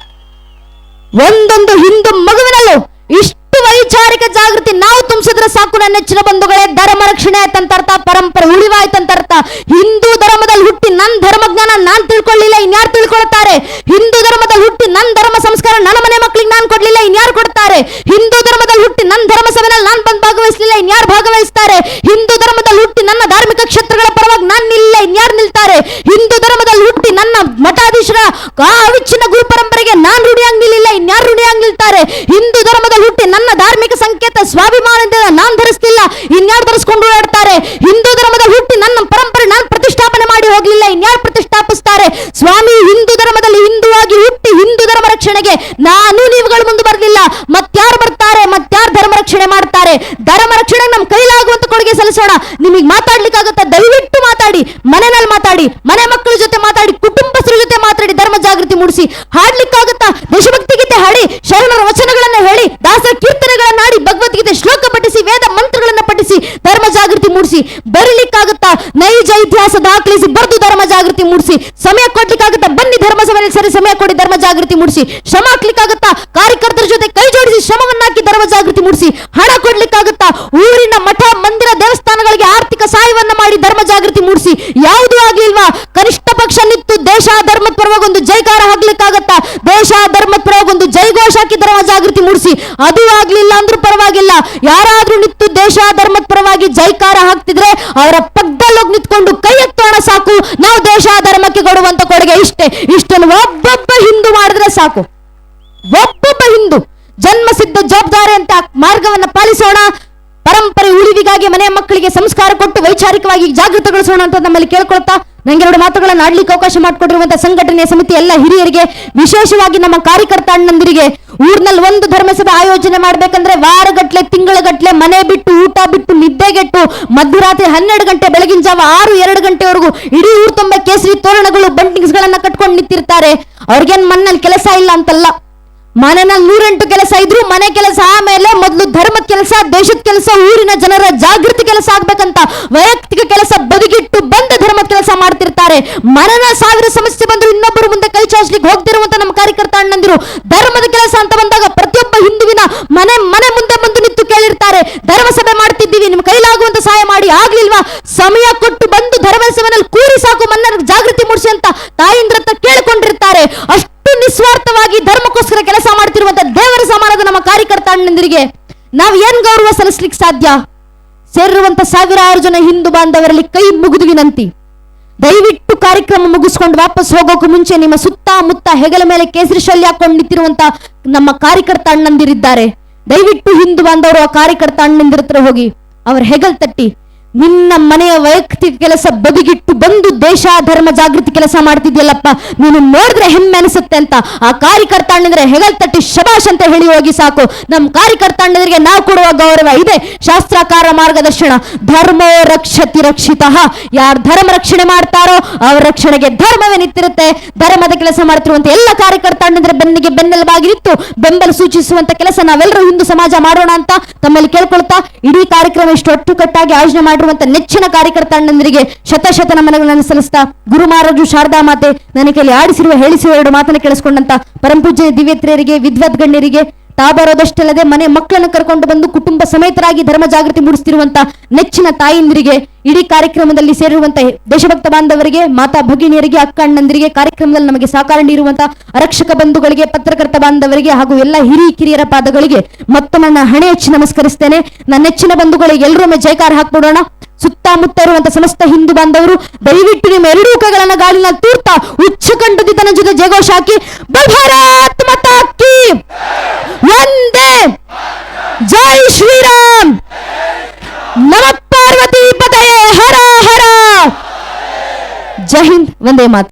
ಒಂದೊಂದು ಹಿಂದೂ ಮಗುವಿನಲ್ಲೂ ಇಷ್ಟು ವೈಚಾರಿಕ ಜಾಗೃತಿ ನಾವು ತುಂಬಿಸಿದ್ರೆ ಸಾಕು ನನ್ನ ನೆಚ್ಚಿನ ಬಂಧುಗಳೇ. ಧರ್ಮ ರಕ್ಷಣೆ ಆಯ್ತಂತ ಅರ್ಥ, ಪರಂಪರೆ ಉಳಿವಾಯ್ತಂತ ಅರ್ಥ. ಹಿಂದೂ ಧರ್ಮದಲ್ಲಿ ಹುಟ್ಟಿ ನನ್ನ ಧರ್ಮಜ್ಞಾನ ನಾನ್ ತಿಳ್ಕೊಳ್ಳಿಲ್ಲ, ಇನ್ಯಾರು ತಿಳ್ಕೊಳ್ತಾರೆ? ಹಿಂದೂ ಧರ್ಮದಲ್ಲಿ ಹುಟ್ಟಿ ನನ್ನ ಧರ್ಮ ಸಂಸ್ಕಾರ ನನ್ನ ಮನೆ ಮಕ್ಕಳಿಗೆ ನಾನು ಕೊಡ್ಲಿಲ್ಲ, ಇನ್ಯಾರು ಕೊಡ್ತಾರೆ? ಹಿಂದೂ ಧರ್ಮದಲ್ಲಿ ಹುಟ್ಟಿ ನನ್ನ ಧರ್ಮ ಸಭೆಯಲ್ಲಿ ನಾನು ಬಂದು ಭಾಗವಹಿಸಲಿಲ್ಲ, ಇನ್ಯಾರು ಭಾಗವಹಿಸ್ತಾರೆ? ಹಿಂದೂ ಧರ್ಮದಲ್ಲಿ ಹುಟ್ಟಿ ನನ್ನ ಧಾರ್ಮಿಕ ಕ್ಷೇತ್ರಗಳ ಪರವಾಗಿ ನಾನು ನಿಲ್ಲ, ಇನ್ಯಾರು ನಿಲ್ತಾರೆ? ಹಿಂದೂ ಧರ್ಮದಲ್ಲಿ ಹುಟ್ಟಿ ನನ್ನ ಮಠಾಧೀಶರ ಅವಿಚ್ಛಿನ್ನ ಗುರು ಪರಂಪರೆಗೆ ನಾನು ರೂಢಿಯಾಗಿ ನಿಲ್ಲಿಲ್ಲ, ಇನ್ಯಾರು ರೂಢಿಯಾಗಿ ನಿಲ್ತಾರೆ? ಹಿಂದೂ ಧರ್ಮದಲ್ಲಿ ಹುಟ್ಟಿ ನನ್ನ ಧಾರ್ಮಿಕ ಸಂಕೇತ ಸ್ವಾಭಿಮಾನದಿಂದ ನಾನು ಧರಿಸ್ತಿಲ್ಲ, ಇನ್ಯಾರು ಧರಿಸ್ಕೊಂಡು ಓಡಾಡ್ತಾರೆ? ಹಿಂದೂ ಧರ್ಮದಲ್ಲಿ ಹುಟ್ಟಿ ನನ್ನ ಪರಂಪರೆ ನಾನು ಪ್ರತಿಷ್ಠಾಪನೆ ಮಾಡಿ ಹೋಗ್ಲಿಲ್ಲ, ಇನ್ಯಾರು ಪ್ರತಿಷ್ಠಾಪಿಸ್ತಾರೆ? ಸ್ವಾಮಿ ಹಿಂದೂ ಧರ್ಮದಲ್ಲಿ ಹಿಂದುವಾಗಿ ಹುಟ್ಟಿ ಹಿಂದೂ ಧರ್ಮ ರಕ್ಷಣೆಗೆ ನಾನು ನೀವುಗಳು ಮುಂದೆ ಬರಲಿಲ್ಲ, ಮತ್ಯಾರು ಬರ್ತಾರೆ? ಮತ್ಯಾರು ಧರ್ಮ ರಕ್ಷಣೆ ಮಾಡ್ತಾರೆ? ಧರ್ಮ ರಕ್ಷಣೆಗೆ ನಮ್ಮ ಕೈಲಾಗುವಂತ ಕೊಡುಗೆ ಸಲ್ಲಿಸೋಣ. ನಿಮಗೆ ಮಾತಾಡ್ಲಿಕ್ಕಾಗತ್ತ ದಯವಿಟ್ಟು ಮಾತಾಡಿ, ಮನೆಯಲ್ಲಿ ಮಾತಾಡಿ, ಮನೆ ಮಕ್ಕಳ ಜೊತೆ ಮಾತಾಡಿ, ಕುಟುಂಬಸ್ಥರ ಜೊತೆ ಮಾತಾಡಿ, ಧರ್ಮ ಜಾಗೃತಿ ಮೂಡಿಸಿ. ಹಾಡ್ಲಿಕ್ಕಾಗತ್ತಾ ದೇಶಭಕ್ತಿ ಗೀತೆ ಹಾಡಿ, ಶರಣರ ವಚನಗಳನ್ನ ಹೇಳಿ, ದಾಸರ ಕೀರ್ತನೆಗಳನ್ನ ಹಾಡಿ, ಭಗವದ್ಗೀತೆ ಶ್ಲೋಕ ಪಠಿಸಿ, ವೇದ ಮಂತ್ರಗಳನ್ನ ಪಠಿಸಿ ಧರ್ಮ ಜಾಗೃತಿ ಮೂಡಿಸಿ. ಬರಲಿಕ್ಕಾಗತ್ತಾ ನೈಜ ಇತಿಹಾಸ ದಾಖಲಿಸಿ ಬರೆದು ಧರ್ಮ ಜಾಗೃತಿ ಮೂಡಿಸಿ. ಸಮಯ ಕೊಡ್ಲಿಕ್ಕಾಗತ್ತಾ ಬನ್ನಿ ಧರ್ಮ ಸಭೆಯಲ್ಲಿ ಸರಿ ಸಮಯ ಕೊಡಿ ಧರ್ಮ ಜಾಗೃತಿ ಮೂಡಿಸಿ. ಶ್ರಮ ಹಾಕ್ಲಿಕ್ಕಾಗತ್ತಾ ಕಾರ್ಯಕರ್ತರ ಜೊತೆ ಕೈ ಜೋಡಿಸಿ ಶ್ರಮವನ್ನ ಹಾಕಿ ಧರ್ಮ ಜಾಗೃತಿ ಮೂಡಿಸಿ. ಹಣ ಕೊಡ್ಲಿಕ್ಕಾಗತ್ತಾ ಊರಿನ ಮಠ ಮಂದಿರ ದೇವಸ್ಥಾನಗಳಿಗೆ ಆರ್ಥಿಕ ಸಹಾಯವನ್ನ ಮಾಡಿ ಧರ್ಮ ಜಾಗೃತಿ ಮೂಡಿಸಿ. ಯಾವುದೂ ಆಗ್ಲಿಲ್ವಾ? ಕನಿಷ್ಠ ಪಕ್ಷ ನಿಂತು ದೇಶ ಧರ್ಮದ ಪರವಾಗಿ ಒಂದು ಜೈಕಾರ ಹಾಕ್ಲಿಕ್ಕಾಗತ್ತಾ? ದೇಶ ಧರ್ಮದ ಪರವಾಗಿ ಒಂದು ಜೈಘೋಷ ಹಾಕಿ ಧರ್ಮ ಜಾಗೃತಿ ಮೂಡಿಸಿ. ಅದು ಆಗ್ಲಿಲ್ಲ ಅಂದ್ರೂ ಪರವಾಗಿಲ್ಲ, ಯಾರಾದ್ರೂ ನಿಂತು ದೇಶ ಧರ್ಮದ ಪರವಾಗಿ ಜೈಕಾರ ಹಾಕ್ತಿದ್ರೆ ಅವರ ಪಕ್ಕದಲ್ಲಿ ಹೋಗಿ ನಿಂತ್ಕೊಂಡು ಕೈ ಎತ್ತೋಣ ಸಾಕು. ನಾವು ದೇಶ ಧರ್ಮಕ್ಕೆ ಕೊಡುವಂತ ಕೊಡುಗೆ ಇಷ್ಟೇ. ಇಷ್ಟನ್ನು ಒಬ್ಬೊಬ್ಬ ಹಿಂದೂ ಮಾಡಿದ್ರೆ ಸಾಕು. ಒಬ್ಬೊಬ್ಬ ಹಿಂದೂ ಜನ್ಮಸಿದ್ಧ ಜವಾಬ್ದಾರಿ ಅಂತ ಮಾರ್ಗವನ್ನ ಪಾಲಿಸೋಣ. ಪರಂಪರೆ ಉಳಿವಿಗಾಗಿ ಮನೆ ಮಕ್ಕಳಿಗೆ ಸಂಸ್ಕಾರ ಕೊಟ್ಟು ವೈಚಾರಿಕವಾಗಿ ಜಾಗೃತಗೊಳಿಸೋಣ ಅಂತ ನಮ್ಮಲ್ಲಿ ಕೇಳ್ಕೊಳ್ತಾ ನಂಗೆ ಎರಡು ಮಾತುಗಳನ್ನು ಆಡ್ಲಿಕ್ಕೆ ಅವಕಾಶ ಮಾಡಿಕೊಟ್ಟಿರುವಂತಹ ಸಂಘಟನೆಯ ಸಮಿತಿ ಎಲ್ಲ ಹಿರಿಯರಿಗೆ, ವಿಶೇಷವಾಗಿ ನಮ್ಮ ಕಾರ್ಯಕರ್ತ ಅಣ್ಣಂದಿರಿಗೆ, ಊರ್ನಲ್ಲಿ ಒಂದು ಧರ್ಮಸಭೆ ಆಯೋಜನೆ ಮಾಡ್ಬೇಕಂದ್ರೆ ವಾರಗಟ್ಲೆ ತಿಂಗಳಗಟ್ಲೆ ಮನೆ ಬಿಟ್ಟು ಊಟ ಬಿಟ್ಟು ನಿದ್ದೆಗೆಟ್ಟು ಮಧ್ಯರಾತ್ರಿ 12 ಗಂಟೆ ಬೆಳಗಿನ ಜಾವ 6-2 ಗಂಟೆವರೆಗೂ ಇಡೀ ಊರು ತುಂಬ ಕೇಸರಿ ತೋರಣಗಳು ಬಂಟಿಂಗ್ಸ್ ಗಳನ್ನ ಕಟ್ಕೊಂಡು ನಿಂತಿರ್ತಾರೆ. ಅವ್ರಿಗೇನ್ ಮಣ್ಣಲ್ಲಿ ಕೆಲಸ ಇಲ್ಲ ಅಂತಲ್ಲ, ಮನೆಯಲ್ಲಿ 108 ಕೆಲಸ ಇದ್ರು ಮನೆ ಕೆಲಸ ಆಮೇಲೆ ಮೊದಲು ಧರ್ಮದ ಕೆಲಸ, ದೇಶದ ಕೆಲಸ, ಊರಿನ ಜನರ ಜಾಗೃತಿ ಕೆಲಸ ಆಗ್ಬೇಕಂತ ವೈಯಕ್ತಿಕ ಕೆಲಸ ಬದಿಗಿಟ್ಟು ಬಂದ ಧರ್ಮದ ಕೆಲಸ ಮಾಡ್ತಿರ್ತಾರೆ. ಮನನ 1000 ಸಮಸ್ಯೆ ಬಂದ್ರು ಇನ್ನೊಬ್ಬರು ಮುಂದೆ ಕೈ ಚಾಚಲಿಕ್ಕೆ ಹೋಗ್ತಿರುವಂತ ನಮ್ಮ ಕಾರ್ಯಕರ್ತ ಅಣ್ಣಂದಿರು ಧರ್ಮದ ಕೆಲಸ ಅಂತ ಬಂದಾಗ ಪ್ರತಿಯೊಬ್ಬ ಹಿಂದುವಿನ ಮನೆ ಮುಂದೆ ಬಂದು ನಿಂತು ಕೇಳಿರ್ತಾರೆ, ಧರ್ಮ ಸಭೆ ಮಾಡ್ತಿದ್ದೀವಿ, ನಿಮ್ ಕೈಲಾಗುವಂತ ಸಹಾಯ ಮಾಡಿ. ಆಗ್ಲಿಲ್ವಾ, ಸಮಯ ಕೊಟ್ಟು ಬಂದು ಧರ್ಮ ಸಭೆಯಲ್ಲಿ ಕೂರಿ ಸಾಕು, ಮನ್ನರ ಜಾಗೃತಿ ಮೂಡಿಸಿ ಅಂತ ತಾಯಿಂದ್ರ ಕೇಳಿಕೊಂಡಿರ್ತಾರೆ. ಅಷ್ಟು ನಿಸ್ವಾರ್ಥವಾಗಿ ಧರ್ಮಕ್ಕೋಸ್ಕರ ಕೆಲಸ ಮಾಡ್ತಿರುವಂತ ದೇವರ ಸಮಾನದ ನಮ್ಮ ಕಾರ್ಯಕರ್ತ ಅಣ್ಣಂದಿರಿಗೆ ನಾವು ಏನ್ ಗೌರವ ಸಲ್ಲಿಸ್ಲಿಕ್ಕೆ ಸಾಧ್ಯ? ಸೇರಿರುವಂತ 1000 ಜನ ಹಿಂದೂ ಬಾಂಧವರಲ್ಲಿ ಕೈ ಮುಗಿದು ವಿನಂತಿ, ದಯವಿಟ್ಟು ಕಾರ್ಯಕ್ರಮ ಮುಗಿಸ್ಕೊಂಡು ವಾಪಸ್ ಹೋಗೋಕೆ ಮುಂಚೆ ನಿಮ್ಮ ಸುತ್ತಮುತ್ತ ಹೆಗಲ ಮೇಲೆ ಕೇಸರಿ ಶಲ್ಯ ಹಾಕೊಂಡು ನಿಂತಿರುವಂತ ನಮ್ಮ ಕಾರ್ಯಕರ್ತ ಅಣ್ಣಂದಿರಿದ್ದಾರೆ. ದಯವಿಟ್ಟು ಹಿಂದೂ ಬಾಂಧವರು ಆ ಕಾರ್ಯಕರ್ತ ಅಣ್ಣಂದಿರ ಹತ್ರ ಹೋಗಿ ಅವರ ಹೆಗಲ್ ತಟ್ಟಿ, ನಿನ್ನ ಮನೆಯ ವೈಯಕ್ತಿಕ ಕೆಲಸ ಬದಿಗಿಟ್ಟು ಬಂದು ದೇಶ ಧರ್ಮ ಜಾಗೃತಿ ಕೆಲಸ ಮಾಡ್ತಿದ್ಯಲ್ಲಪ್ಪ, ನೀನು ನೋಡಿದ್ರೆ ಹೆಮ್ಮೆ ಅನಿಸುತ್ತೆ ಅಂತ ಆ ಕಾರ್ಯಕರ್ತ ಅಣ್ಣಂದ್ರೆ ಹೆಗಲ್ ತಟ್ಟಿ ಶಬಾಷ್ ಅಂತ ಹೇಳಿ ಹೋಗಿ ಸಾಕು. ನಮ್ಮ ಕಾರ್ಯಕರ್ತ ಅಣ್ಣಂದ್ರಿಗೆ ನಾವು ಕೊಡುವ ಗೌರವ ಇದೆ. ಶಾಸ್ತ್ರಾಕಾರ ಮಾರ್ಗದರ್ಶನ, ಧರ್ಮೋ ರಕ್ಷತಿ ರಕ್ಷಿತಃ. ಯಾರು ಧರ್ಮ ರಕ್ಷಣೆ ಮಾಡ್ತಾರೋ ಅವ್ರ ರಕ್ಷಣೆಗೆ ಧರ್ಮವೇ ನಿಂತಿರುತ್ತೆ. ಧರ್ಮದ ಕೆಲಸ ಮಾಡ್ತಿರುವಂತ ಎಲ್ಲ ಕಾರ್ಯಕರ್ತ ಅಣ್ಣಂದ್ರೆ ಬೆನ್ನಿಗೆ ಬೆನ್ನೆಲುಬಾಗಿ ನಿಂತು ಬೆಂಬಲ ಸೂಚಿಸುವಂತ ಕೆಲಸ ನಾವೆಲ್ಲರೂ ಹಿಂದೂ ಸಮಾಜ ಮಾಡೋಣ ಅಂತ ತಮ್ಮಲ್ಲಿ ಕೇಳ್ಕೊಳ್ತಾ, ಇಡೀ ಕಾರ್ಯಕ್ರಮ ಇಷ್ಟು ಒಟ್ಟುಕಟ್ಟಾಗಿ ಆಯೋಜನೆ ಮಾಡಿರುವಂತ ನೆಚ್ಚಿನ ಕಾರ್ಯಕರ್ತ ಅಣ್ಣಂದಿರಿಗೆ ಶತ ನಮನಗಳನ್ನು ಸಲ್ಲಿಸ್ತಾ, ಗುರು ಮಹಾರಾಜು ಶಾರದಾ ಮಾತೆ ನನ್ನ ಕೈಲಿ ಆಡಿಸಿರುವ ಹೇಳಿಸಿರುವ 2 ಮಾತನ್ನು ಕೇಳಿಸಿಕೊಂಡಂತ ಪರಂಪೂಜ್ಯ ದಿವ್ಯತ್ರಿಯರಿಗೆ, ವಿದ್ವತ್ ಗಣ್ಯರಿಗೆ, ತಾಬರೋದಷ್ಟಲ್ಲದೆ ಮನೆ ಮಕ್ಕಳನ್ನು ಕರ್ಕೊಂಡು ಬಂದು ಕುಟುಂಬ ಸಮೇತರಾಗಿ ಧರ್ಮ ಜಾಗೃತಿ ಮೂಡಿಸುತ್ತಿರುವಂತ ನೆಚ್ಚಿನ ತಾಯಿಂದಿರಿಗೆ, ಇಡೀ ಕಾರ್ಯಕ್ರಮದಲ್ಲಿ ಸೇರಿರುವಂತಹ ದೇಶಭಕ್ತ ಬಾಂಧವರಿಗೆ, ಮಾತಾ ಭಗಿನಿಯರಿಗೆ, ಅಕ್ಕ ಅಣ್ಣಂದಿರಿಗೆ, ಕಾರ್ಯಕ್ರಮದಲ್ಲಿ ನಮಗೆ ಸಹಕಾರ ನೀಡುವಂತಹ ಆರಕ್ಷಕ ಬಂಧುಗಳಿಗೆ, ಪತ್ರಕರ್ತ ಬಾಂಧವರಿಗೆ ಹಾಗೂ ಎಲ್ಲ ಹಿರಿಯರ ಪಾದಗಳಿಗೆ ಮತ್ತೊಮ್ಮೆ ನನ್ನ ಹಣೆ ಹಚ್ಚಿ ನಮಸ್ಕರಿಸ್ತೇನೆ. ನನ್ನ ನೆಚ್ಚಿನ ಬಂಧುಗಳಿಗೆ ಎಲ್ಲರೊಮ್ಮೆ ಜೈಕಾರ ಹಾಕ್ಬಿಡೋಣ. ಸುತ್ತಮುತ್ತ ಇರುವಂತಹ ಸಮಸ್ತ ಹಿಂದೂ ಬಾಂಧವರು ದಯವಿಟ್ಟು ನಿಮ್ಮ 2 ಕೈಗಳನ್ನ ಗಾಳಿನ ತೂರ್ತಾ ಉಚ್ಚ ಕಂಠದಿತನ ಜೊತೆ ಜಯಘೋಷ ಹಾಕಿ, ಭಾರತ್ ಮಾತಾ ಕಿ ವಂದೇ, ಜೈ ಶ್ರೀರಾಮ್, ನಮ ಪಾರ್ವತಿ ಪತಯೇ ಹರ ಹರ. ಜೈ ಹಿಂದ್, ವಂದೇ ಮಾತರಂ.